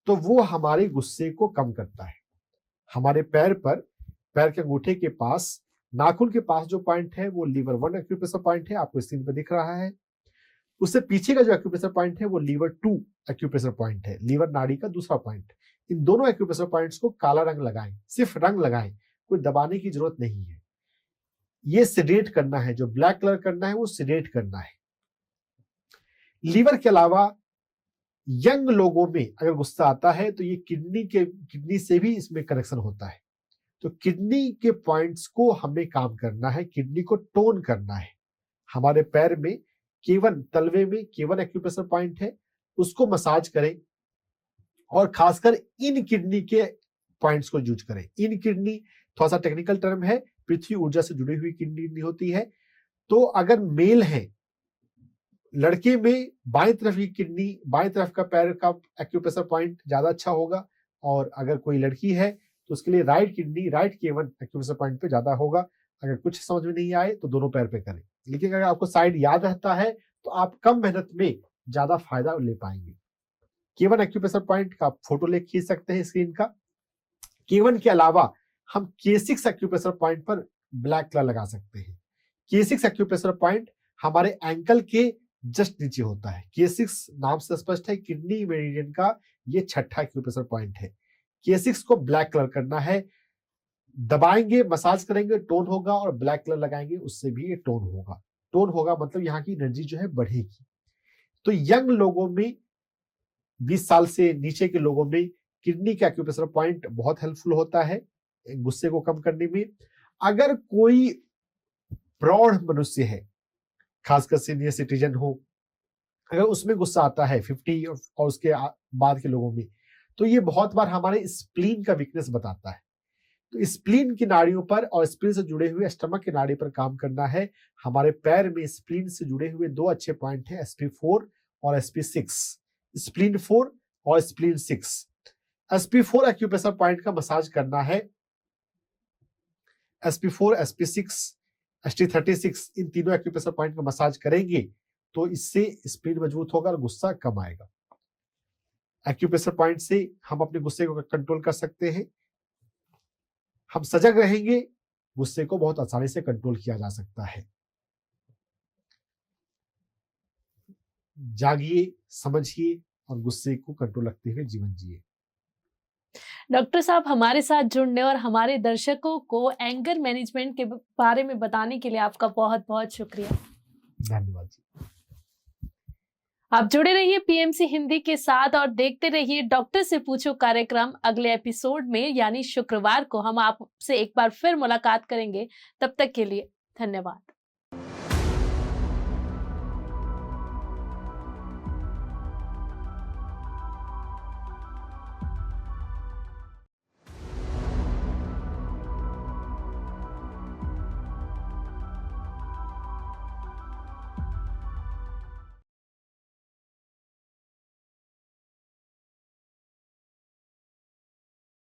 तो वो हमारे गुस्से को कम करता है। हमारे पैर के अंगूठे के पास, नाखून के पास जो पॉइंट है वो लीवर 1 एक्यूप्रेशर पॉइंट है, आपको स्क्रीन पर दिख रहा है। उससे पीछे का जो एक्यूप्रेशर पॉइंट है वो लीवर 2 एक्यूप्रेशर पॉइंट है, लीवर नाड़ी का दूसरा पॉइंट। इन दोनों एक्यूप्रेशर पॉइंट्स को काला रंग लगाएं, सिर्फ रंग लगाएं, कोई दबाने की जरूरत नहीं है। ये सिडेट करना है, जो ब्लैक कलर करना है वो सिडेट करना है। लीवर के अलावा यंग लोगों में अगर गुस्सा आता है तो ये किडनी से भी इसमें कनेक्शन होता है। तो किडनी के पॉइंट्स को हमें काम करना है, किडनी को टोन करना है। हमारे पैर में केवन, तलवे में केवन एक्यूप्रेशर पॉइंट है, उसको मसाज करें और खासकर इन किडनी के पॉइंट्स को यूज करें। इन किडनी थोड़ा सा टेक्निकल टर्म है, पृथ्वी ऊर्जा से जुड़ी हुई किडनी होती है। तो अगर मेल है लड़के में बाएं तरफ की किडनी, बाएं तरफ का पैर का एक्यूप्रेशर पॉइंट ज्यादा अच्छा होगा, और अगर कोई लड़की है तो उसके लिए right kidney, right K1 acupressure point पे ज्यादा होगा। अगर कुछ समझ में नहीं आए तो दोनों पैर पे करें, लेकिन अगर आपको साइड याद रहता है तो आप कम मेहनत में ज्यादा फायदा ले पाएंगे। K1 एक्यूप्रेशर पॉइंट का फोटो ले खींच सकते हैं स्क्रीन का। K1 के अलावा हम K6 एक्यूप्रेशर पॉइंट पर ब्लैक कलर लगा सकते हैं। K6 एक्यूप्रेशर पॉइंट हमारे एंकल के जस्ट नीचे होता है। K6 नाम से स्पष्ट है, किडनी मेरिडियन का ये छठा एक्यूप्रेशर पॉइंट है। K6 को ब्लैक कलर करना है, दबाएंगे, मसाज करेंगे, टोन होगा, और ब्लैक कलर लगाएंगे, उससे भी ये टोन होगा। टोन होगा मतलब यहाँ की एनर्जी जो है बढ़ेगी। तो यंग लोगों में, 20 साल से नीचे के लोगों में किडनी का एक्यूप्रेशर पॉइंट बहुत हेल्पफुल होता है गुस्से को कम करने में। अगर कोई प्रौढ़ मनुष्य है, खासकर सीनियर सिटीजन हो, अगर उसमें गुस्सा आता है 50 और उसके बाद के लोगों में, तो ये बहुत बार हमारे स्प्लीन का वीकनेस बताता है। तो स्प्लीन की नाड़ियों पर और स्प्लीन से जुड़े हुए स्टमक की नाड़ी पर काम करना है। हमारे पैर में स्प्लीन से जुड़े हुए दो अच्छे पॉइंट हैं, SP4 और SP6। स्प्लीन 4 और स्प्लीन 6। SP4 एक्यूप्रेशर पॉइंट का मसाज करना है। SP4, SP6, ST36 इन तीनों एक्यूप्रेशर पॉइंट का मसाज करेंगे तो इससे स्प्लीन मजबूत होगा और गुस्सा कम आएगा। एक्यूप्रेशर पॉइंट से हम अपने गुस्से को कंट्रोल कर सकते हैं। हम सजग रहेंगे, गुस्से को बहुत आसानी से कंट्रोल किया जा सकता है। जागिए, समझिए और गुस्से को कंट्रोल रखते हुए जीवन जिए। डॉक्टर साहब, हमारे साथ जुड़ने और हमारे दर्शकों को एंगर मैनेजमेंट के बारे में बताने के लिए आपका बहुत बहुत शुक्रिया। धन्यवाद जी। आप जुड़े रहिए पीएमसी हिंदी के साथ और देखते रहिए डॉक्टर से पूछो कार्यक्रम। अगले एपिसोड में यानी शुक्रवार को हम आपसे एक बार फिर मुलाकात करेंगे। तब तक के लिए धन्यवाद।